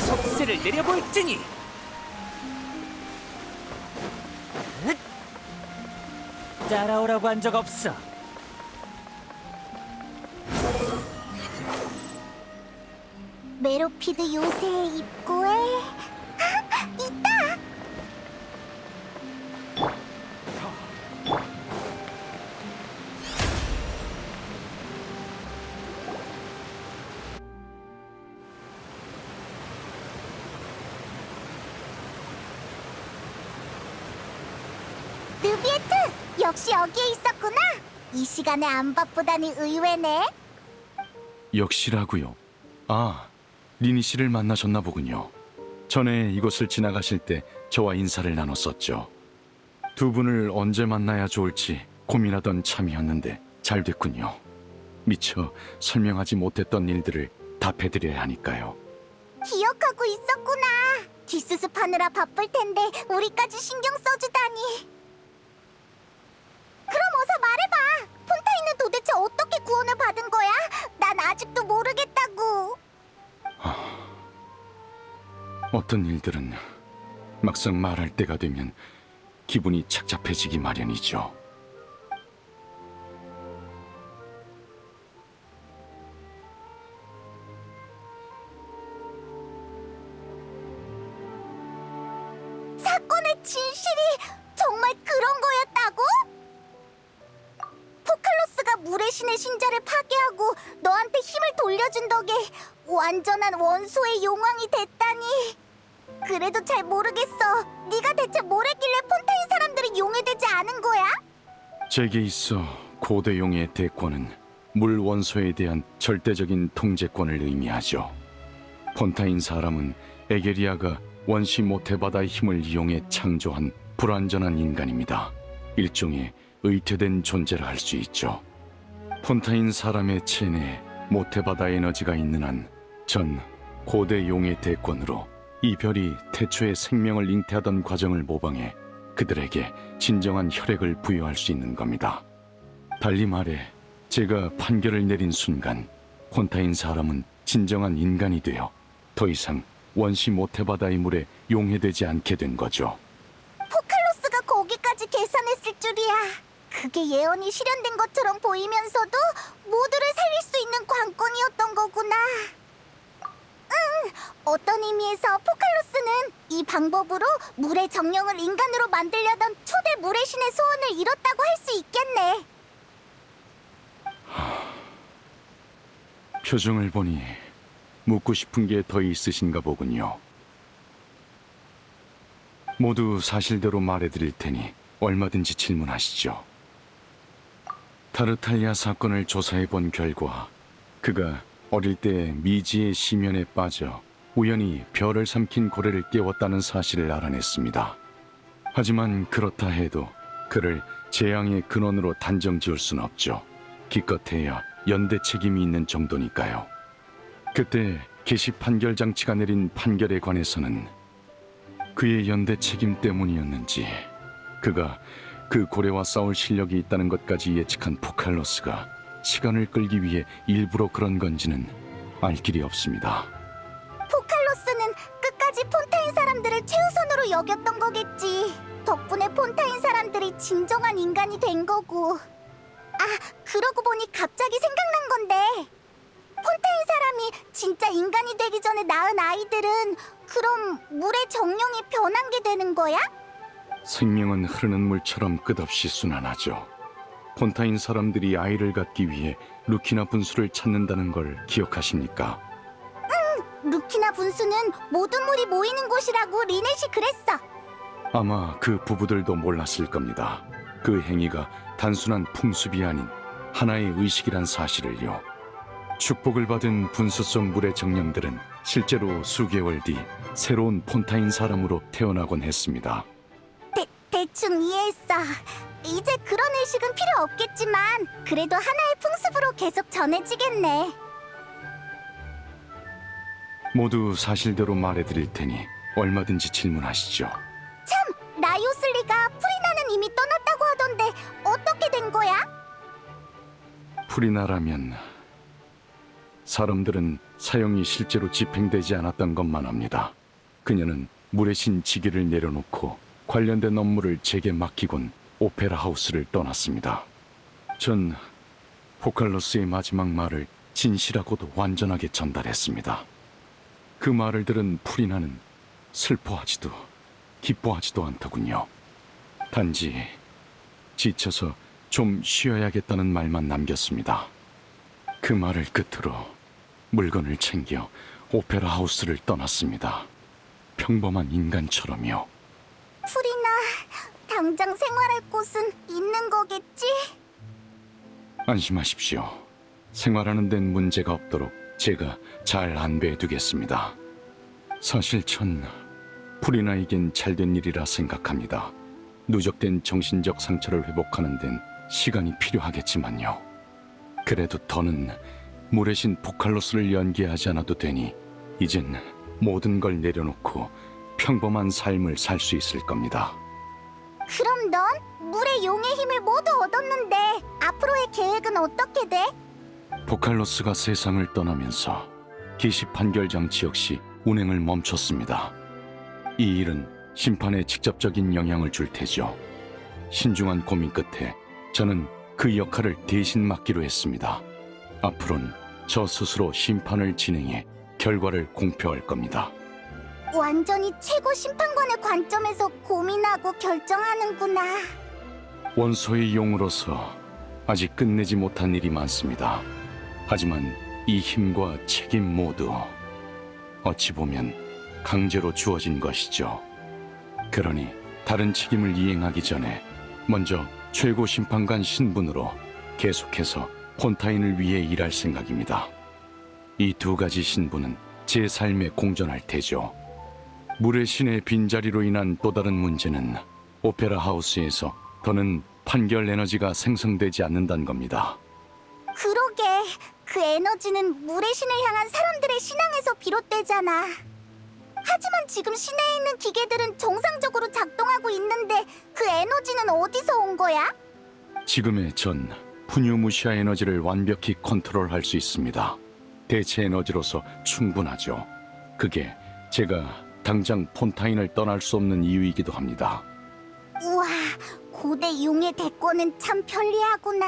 속세를 내려볼지니. 따라오라고 한 적 없어. 메로피드 요새의 입구에 있다! 느비에트! 역시 여기에 있었구나! 이 시간에 안 바쁘다니 의외네. 역시라고요. 아, 리니 씨를 만나셨나 보군요. 전에 이곳을 지나가실 때 저와 인사를 나눴었죠. 두 분을 언제 만나야 좋을지 고민하던 참이었는데 잘 됐군요. 미처 설명하지 못했던 일들을 답해드려야 하니까요. 기억하고 있었구나. 뒷수습하느라 바쁠 텐데 우리까지 신경 써주다니. 그럼 어서 말해봐. 폰타인은 도대체 어떻게 구원을 받은 거야? 난 아직도 모르겠다고. 어떤 일들은 막상 말할 때가 되면 기분이 착잡해지기 마련이죠. 사건의 진실이 정말 그런 거였다고? 포칼로스가 물의 신의 신자를 파괴하고 너한테 힘을 돌려준 덕에 완전한 원소의 용왕이 됐다니. 그래도 잘 모르겠어. 네가 대체 뭘 했길래 폰타인 사람들이 용해되지 않은 거야? 제게 있어 고대 용의 대권은 물 원소에 대한 절대적인 통제권을 의미하죠. 폰타인 사람은 에게리아가 원시 모태바다의 힘을 이용해 창조한 불완전한 인간입니다. 일종의 의퇴된 존재라 할 수 있죠. 폰타인 사람의 체내에 모태바다 에너지가 있는 한 전 고대 용의 대권으로 이 별이 태초에 생명을 잉태하던 과정을 모방해 그들에게 진정한 혈액을 부여할 수 있는 겁니다. 달리 말해 제가 판결을 내린 순간 폰타인 사람은 진정한 인간이 되어 더 이상 원시 모태바다의 물에 용해되지 않게 된 거죠. 포칼로스가 거기까지 계산했을 줄이야. 그게 예언이 실현된 것처럼 보이면서도 모두를 살릴 수 있는 관건이었던 거구나. 응, 어떤 의미에서 포칼로스는 이 방법으로 물의 정령을 인간으로 만들려던 초대 물의 신의 소원을 이뤘다고 할 수 있겠네. 표정을 보니 묻고 싶은 게 더 있으신가 보군요. 모두 사실대로 말해드릴 테니 얼마든지 질문하시죠. 타르탈리아 사건을 조사해본 결과 그가 어릴 때 미지의 심연에 빠져 우연히 별을 삼킨 고래를 깨웠다는 사실을 알아냈습니다. 하지만 그렇다 해도 그를 재앙의 근원으로 단정 지을 순 없죠. 기껏해야 연대 책임이 있는 정도니까요. 그때 개시 판결 장치가 내린 판결에 관해서는 그의 연대 책임 때문이었는지 그가 그 고래와 싸울 실력이 있다는 것까지 예측한 포칼로스가 시간을 끌기 위해 일부러 그런 건지는 알 길이 없습니다. 포칼로스는 끝까지 폰타인 사람들을 최우선으로 여겼던 거겠지. 덕분에 폰타인 사람들이 진정한 인간이 된 거고. 아, 그러고 보니 갑자기 생각난 건데, 폰타인 사람이 진짜 인간이 되기 전에 낳은 아이들은 그럼 물의 정령이 변한 게 되는 거야? 생명은 흐르는 물처럼 끝없이 순환하죠. 폰타인 사람들이 아이를 갖기 위해 루키나 분수를 찾는다는 걸 기억하십니까? 루키나 분수는 모든 물이 모이는 곳이라고 리넷이 그랬어. 아마 그 부부들도 몰랐을 겁니다. 그 행위가 단순한 풍습이 아닌 하나의 의식이란 사실을요. 축복을 받은 분수 속 물의 정령들은 실제로 수개월 뒤 새로운 폰타인 사람으로 태어나곤 했습니다. 대충 이해했어. 이제 그런 의식은 필요 없겠지만 그래도 하나의 풍습으로 계속 전해지겠네. 모두 사실대로 말해드릴 테니 얼마든지 질문하시죠. 참, 라이오슬리가 프리나는 이미 떠났다고 하던데 어떻게 된 거야? 프리나라면 사람들은 사형이 실제로 집행되지 않았던 것만 합니다. 그녀는 물의 신 지기를 내려놓고 관련된 업무를 제게 맡기곤 오페라 하우스를 떠났습니다. 전 포칼로스의 마지막 말을 진실하고도 완전하게 전달했습니다. 그 말을 들은 프리나는 슬퍼하지도 기뻐하지도 않더군요. 단지 지쳐서 좀 쉬어야겠다는 말만 남겼습니다. 그 말을 끝으로 물건을 챙겨 오페라 하우스를 떠났습니다. 평범한 인간처럼요. 프리나, 당장 생활할 곳은 있는 거겠지? 안심하십시오. 생활하는 데는 문제가 없도록 제가 잘 안배해두겠습니다. 사실 전 프리나에겐 잘된 일이라 생각합니다. 누적된 정신적 상처를 회복하는 데는 시간이 필요하겠지만요. 그래도 더는 물의 신 포칼로스를 연기하지 않아도 되니 이젠 모든 걸 내려놓고 평범한 삶을 살 수 있을 겁니다. 그럼 넌 물의 용의 힘을 모두 얻었는데 앞으로의 계획은 어떻게 돼? 포칼로스가 세상을 떠나면서 기시 판결 장치 역시 운행을 멈췄습니다. 이 일은 심판에 직접적인 영향을 줄 테죠. 신중한 고민 끝에 저는 그 역할을 대신 맡기로 했습니다. 앞으로는 저 스스로 심판을 진행해 결과를 공표할 겁니다. 완전히 최고 심판관의 관점에서 고민하고 결정하는구나. 원소의 용으로서 아직 끝내지 못한 일이 많습니다. 하지만 이 힘과 책임 모두 어찌 보면 강제로 주어진 것이죠. 그러니 다른 책임을 이행하기 전에 먼저 최고 심판관 신분으로 계속해서 폰타인을 위해 일할 생각입니다. 이 두 가지 신분은 제 삶에 공존할 테죠. 물의 신의 빈자리로 인한 또 다른 문제는 오페라 하우스에서 더는 판결 에너지가 생성되지 않는다는 겁니다. 그러게, 그 에너지는 물의 신을 향한 사람들의 신앙에서 비롯되잖아. 하지만 지금 시내에 있는 기계들은 정상적으로 작동하고 있는데 그 에너지는 어디서 온 거야? 지금의 전 푸뉴무시아 에너지를 완벽히 컨트롤할 수 있습니다. 대체 에너지로서 충분하죠. 그게 제가 당장 폰타인을 떠날 수 없는 이유이기도 합니다. 우와, 고대 용의 대권은 참 편리하구나.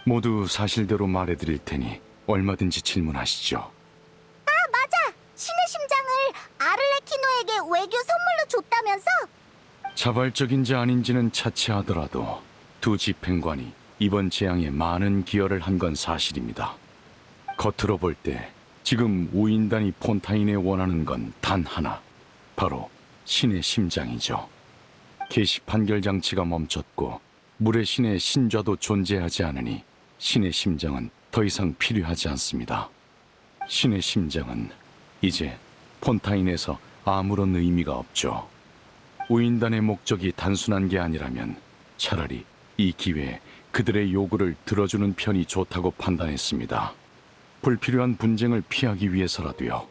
모두 사실대로 말해드릴 테니 얼마든지 질문하시죠. 아, 맞아! 신의 심장을 아를레키노에게 외교 선물로 줬다면서? 자발적인지 아닌지는 차치하더라도 두 집행관이 이번 재앙에 많은 기여를 한 건 사실입니다. 겉으로 볼 때 지금 우인단이 폰타인에 원하는 건 단 하나, 바로 신의 심장이죠. 계시 판결 장치가 멈췄고 물의 신의 신좌도 존재하지 않으니 신의 심장은 더 이상 필요하지 않습니다. 신의 심장은 이제 폰타인에서 아무런 의미가 없죠. 우인단의 목적이 단순한 게 아니라면 차라리 이 기회에 그들의 요구를 들어주는 편이 좋다고 판단했습니다. 불필요한 분쟁을 피하기 위해서라도요.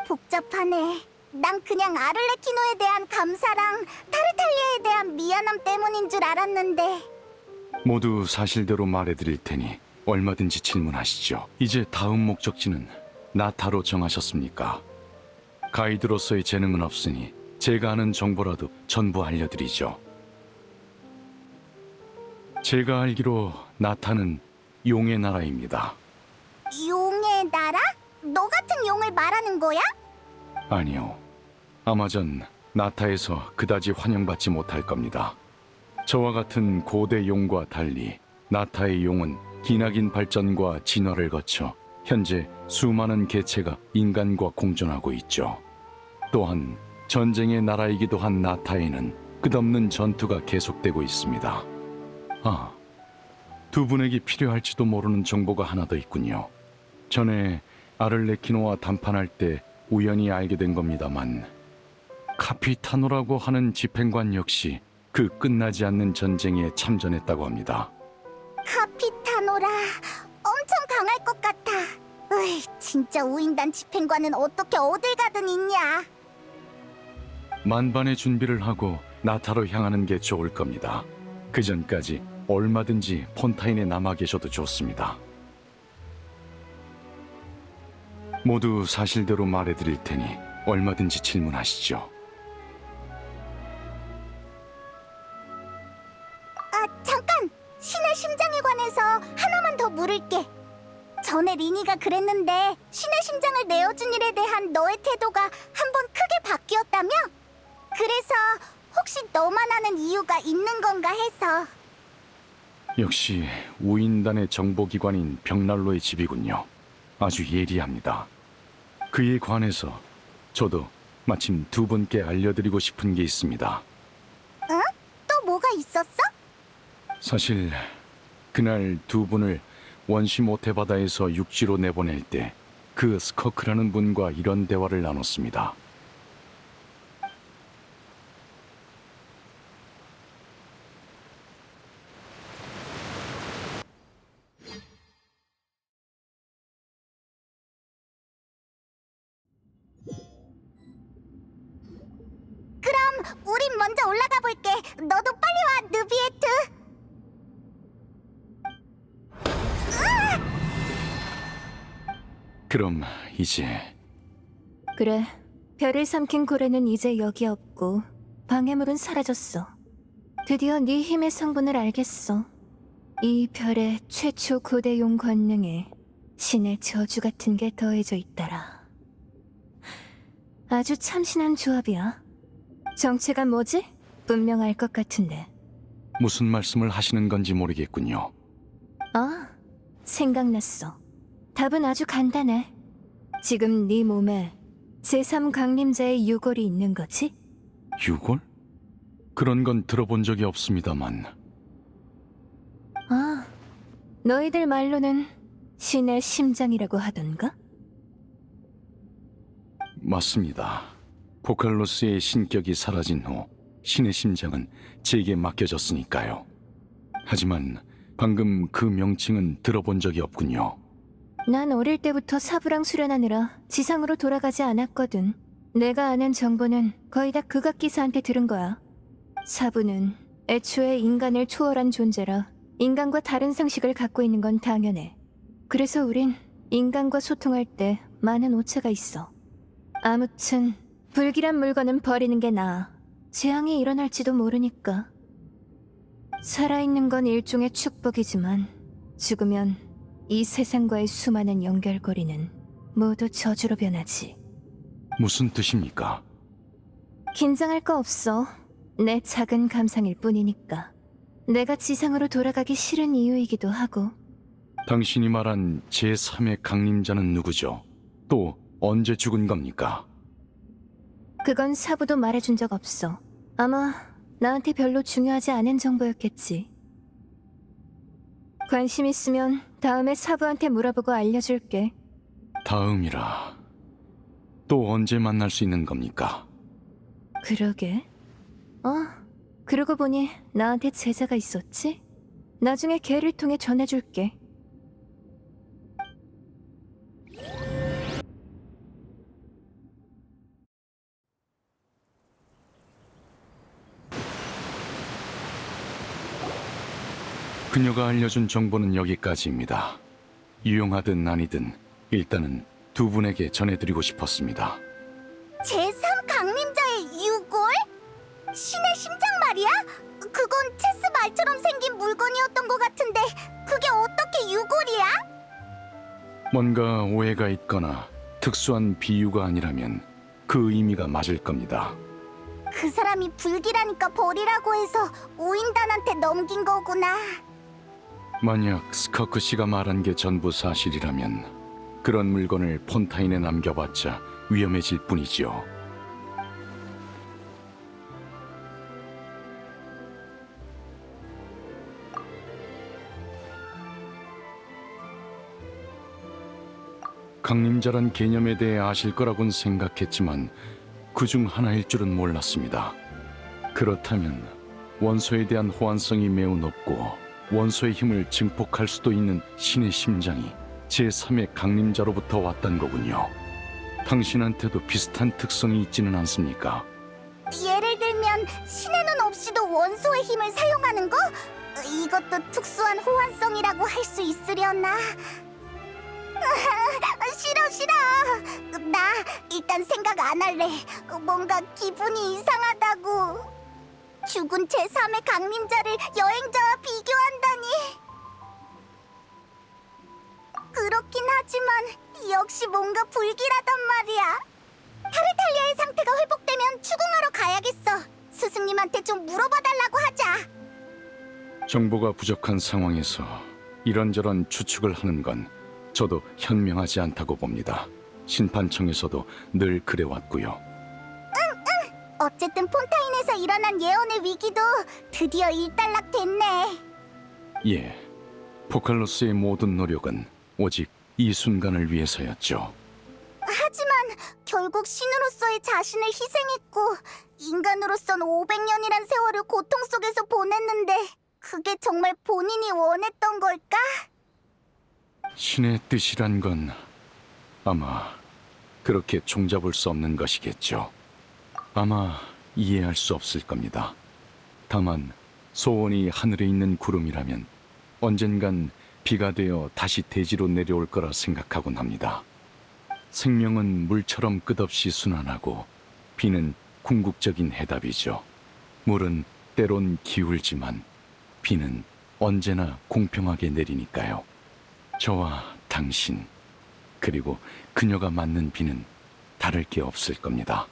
복잡하네. 난 그냥 아를레키노에 대한 감사랑 타르탈리아에 대한 미안함 때문인 줄 알았는데. 모두 사실대로 말해드릴 테니 얼마든지 질문하시죠. 이제 다음 목적지는 나타로 정하셨습니까? 가이드로서의 재능은 없으니 제가 아는 정보라도 전부 알려드리죠. 제가 알기로 나타는 용의 나라입니다. 용의 나라? 너 같은 용을 말하는 거야? 아니요. 아마 전 나타에서 그다지 환영받지 못할 겁니다. 저와 같은 고대 용과 달리 나타의 용은 기나긴 발전과 진화를 거쳐 현재 수많은 개체가 인간과 공존하고 있죠. 또한 전쟁의 나라이기도 한 나타에는 끝없는 전투가 계속되고 있습니다. 아, 두 분에게 필요할지도 모르는 정보가 하나 더 있군요. 전에 아를레키노와 담판할 때 우연히 알게 된 겁니다만 카피타노라고 하는 집행관 역시 그 끝나지 않는 전쟁에 참전했다고 합니다. 카피타노라, 엄청 강할 것 같아. 으이, 진짜 우인단 집행관은 어떻게 어딜 가든 있냐. 만반의 준비를 하고 나타로 향하는 게 좋을 겁니다. 그 전까지 얼마든지 폰타인에 남아 계셔도 좋습니다. 모두 사실대로 말해드릴 테니 얼마든지 질문하시죠. 물을게. 전에 리니가 그랬는데 신의 심장을 내어준 일에 대한 너의 태도가 한번 크게 바뀌었다며? 그래서 혹시 너만 아는 이유가 있는 건가 해서. 역시 우인단의 정보기관인 벽난로의 집이군요. 아주 예리합니다. 그에 관해서 저도 마침 두 분께 알려드리고 싶은 게 있습니다. 응? 또 뭐가 있었어? 사실 그날 두 분을 원시 모태 바다에서 육지로 내보낼 때 그 스커크라는 분과 이런 대화를 나눴습니다. 그럼 우린 먼저 올라가 볼게. 너도 빨리 와, 느비에트. 그럼 이제 그래, 별을 삼킨 고래는 이제 여기 없고 방해물은 사라졌어. 드디어 네 힘의 성분을 알겠어. 이 별의 최초 고대용 권능에 신의 저주 같은 게 더해져 있더라. 아주 참신한 조합이야. 정체가 뭐지? 분명 알 것 같은데. 무슨 말씀을 하시는 건지 모르겠군요. 아, 생각났어. 답은 아주 간단해. 지금 네 몸에 제3강림자의 유골이 있는 거지? 유골? 그런 건 들어본 적이 없습니다만. 아, 너희들 말로는 신의 심장이라고 하던가? 맞습니다. 포칼로스의 신격이 사라진 후 신의 심장은 제게 맡겨졌으니까요. 하지만 방금 그 명칭은 들어본 적이 없군요. 난 어릴 때부터 사부랑 수련하느라 지상으로 돌아가지 않았거든. 내가 아는 정보는 거의 다 극악기사한테 들은 거야. 사부는 애초에 인간을 초월한 존재라 인간과 다른 상식을 갖고 있는 건 당연해. 그래서 우린 인간과 소통할 때 많은 오차가 있어. 아무튼 불길한 물건은 버리는 게 나아. 재앙이 일어날지도 모르니까. 살아있는 건 일종의 축복이지만 죽으면 이 세상과의 수많은 연결고리는 모두 저주로 변하지. 무슨 뜻입니까? 긴장할 거 없어. 내 작은 감상일 뿐이니까. 내가 지상으로 돌아가기 싫은 이유이기도 하고. 당신이 말한 제3의 강림자는 누구죠? 또 언제 죽은 겁니까? 그건 사부도 말해준 적 없어. 아마 나한테 별로 중요하지 않은 정보였겠지. 관심 있으면 다음에 사부한테 물어보고 알려줄게. 다음이라. 또 언제 만날 수 있는 겁니까? 그러게. 그러고 보니 나한테 제자가 있었지? 나중에 걔를 통해 전해줄게. 그녀가 알려준 정보는 여기까지입니다. 유용하든 아니든 일단은 두 분에게 전해드리고 싶었습니다. 제3 강림자의 유골? 신의 심장 말이야? 그건 체스 말처럼 생긴 물건이었던 것 같은데 그게 어떻게 유골이야? 뭔가 오해가 있거나 특수한 비유가 아니라면 그 의미가 맞을 겁니다. 그 사람이 불길하니까 버리라고 해서 우인단한테 넘긴 거구나. 만약 스커크 씨가 말한 게 전부 사실이라면 그런 물건을 폰타인에 남겨봤자 위험해질 뿐이지요. 강림자란 개념에 대해 아실 거라곤 생각했지만 그중 하나일 줄은 몰랐습니다. 그렇다면 원소에 대한 호환성이 매우 높고 원소의 힘을 증폭할 수도 있는 신의 심장이 제3의 강림자로부터 왔단 거군요. 당신한테도 비슷한 특성이 있지는 않습니까? 예를 들면 신의 눈 없이도 원소의 힘을 사용하는 거? 이것도 특수한 호환성이라고 할 수 있으려나? 싫어. 나 일단 생각 안 할래. 뭔가 기분이 이상하다고. 죽은 제3의 강림자를 여행자와 비교한다니. 그렇긴 하지만 역시 뭔가 불길하단 말이야. 타르탈리아의 상태가 회복되면 추궁하러 가야겠어. 스승님한테 좀 물어봐달라고 하자. 정보가 부족한 상황에서 이런저런 추측을 하는 건 저도 현명하지 않다고 봅니다. 심판청에서도 늘 그래왔고요. 어쨌든 폰타인에서 일어난 예언의 위기도 드디어 일단락됐네. 예, 포칼로스의 모든 노력은 오직 이 순간을 위해서였죠. 하지만 결국 신으로서의 자신을 희생했고 인간으로선 500년이란 세월을 고통 속에서 보냈는데 그게 정말 본인이 원했던 걸까? 신의 뜻이란 건 아마 그렇게 종잡을 수 없는 것이겠죠. 아마 이해할 수 없을 겁니다. 다만 소원이 하늘에 있는 구름이라면 언젠간 비가 되어 다시 대지로 내려올 거라 생각하곤 합니다. 생명은 물처럼 끝없이 순환하고 비는 궁극적인 해답이죠. 물은 때론 기울지만 비는 언제나 공평하게 내리니까요. 저와 당신, 그리고 그녀가 맞는 비는 다를 게 없을 겁니다.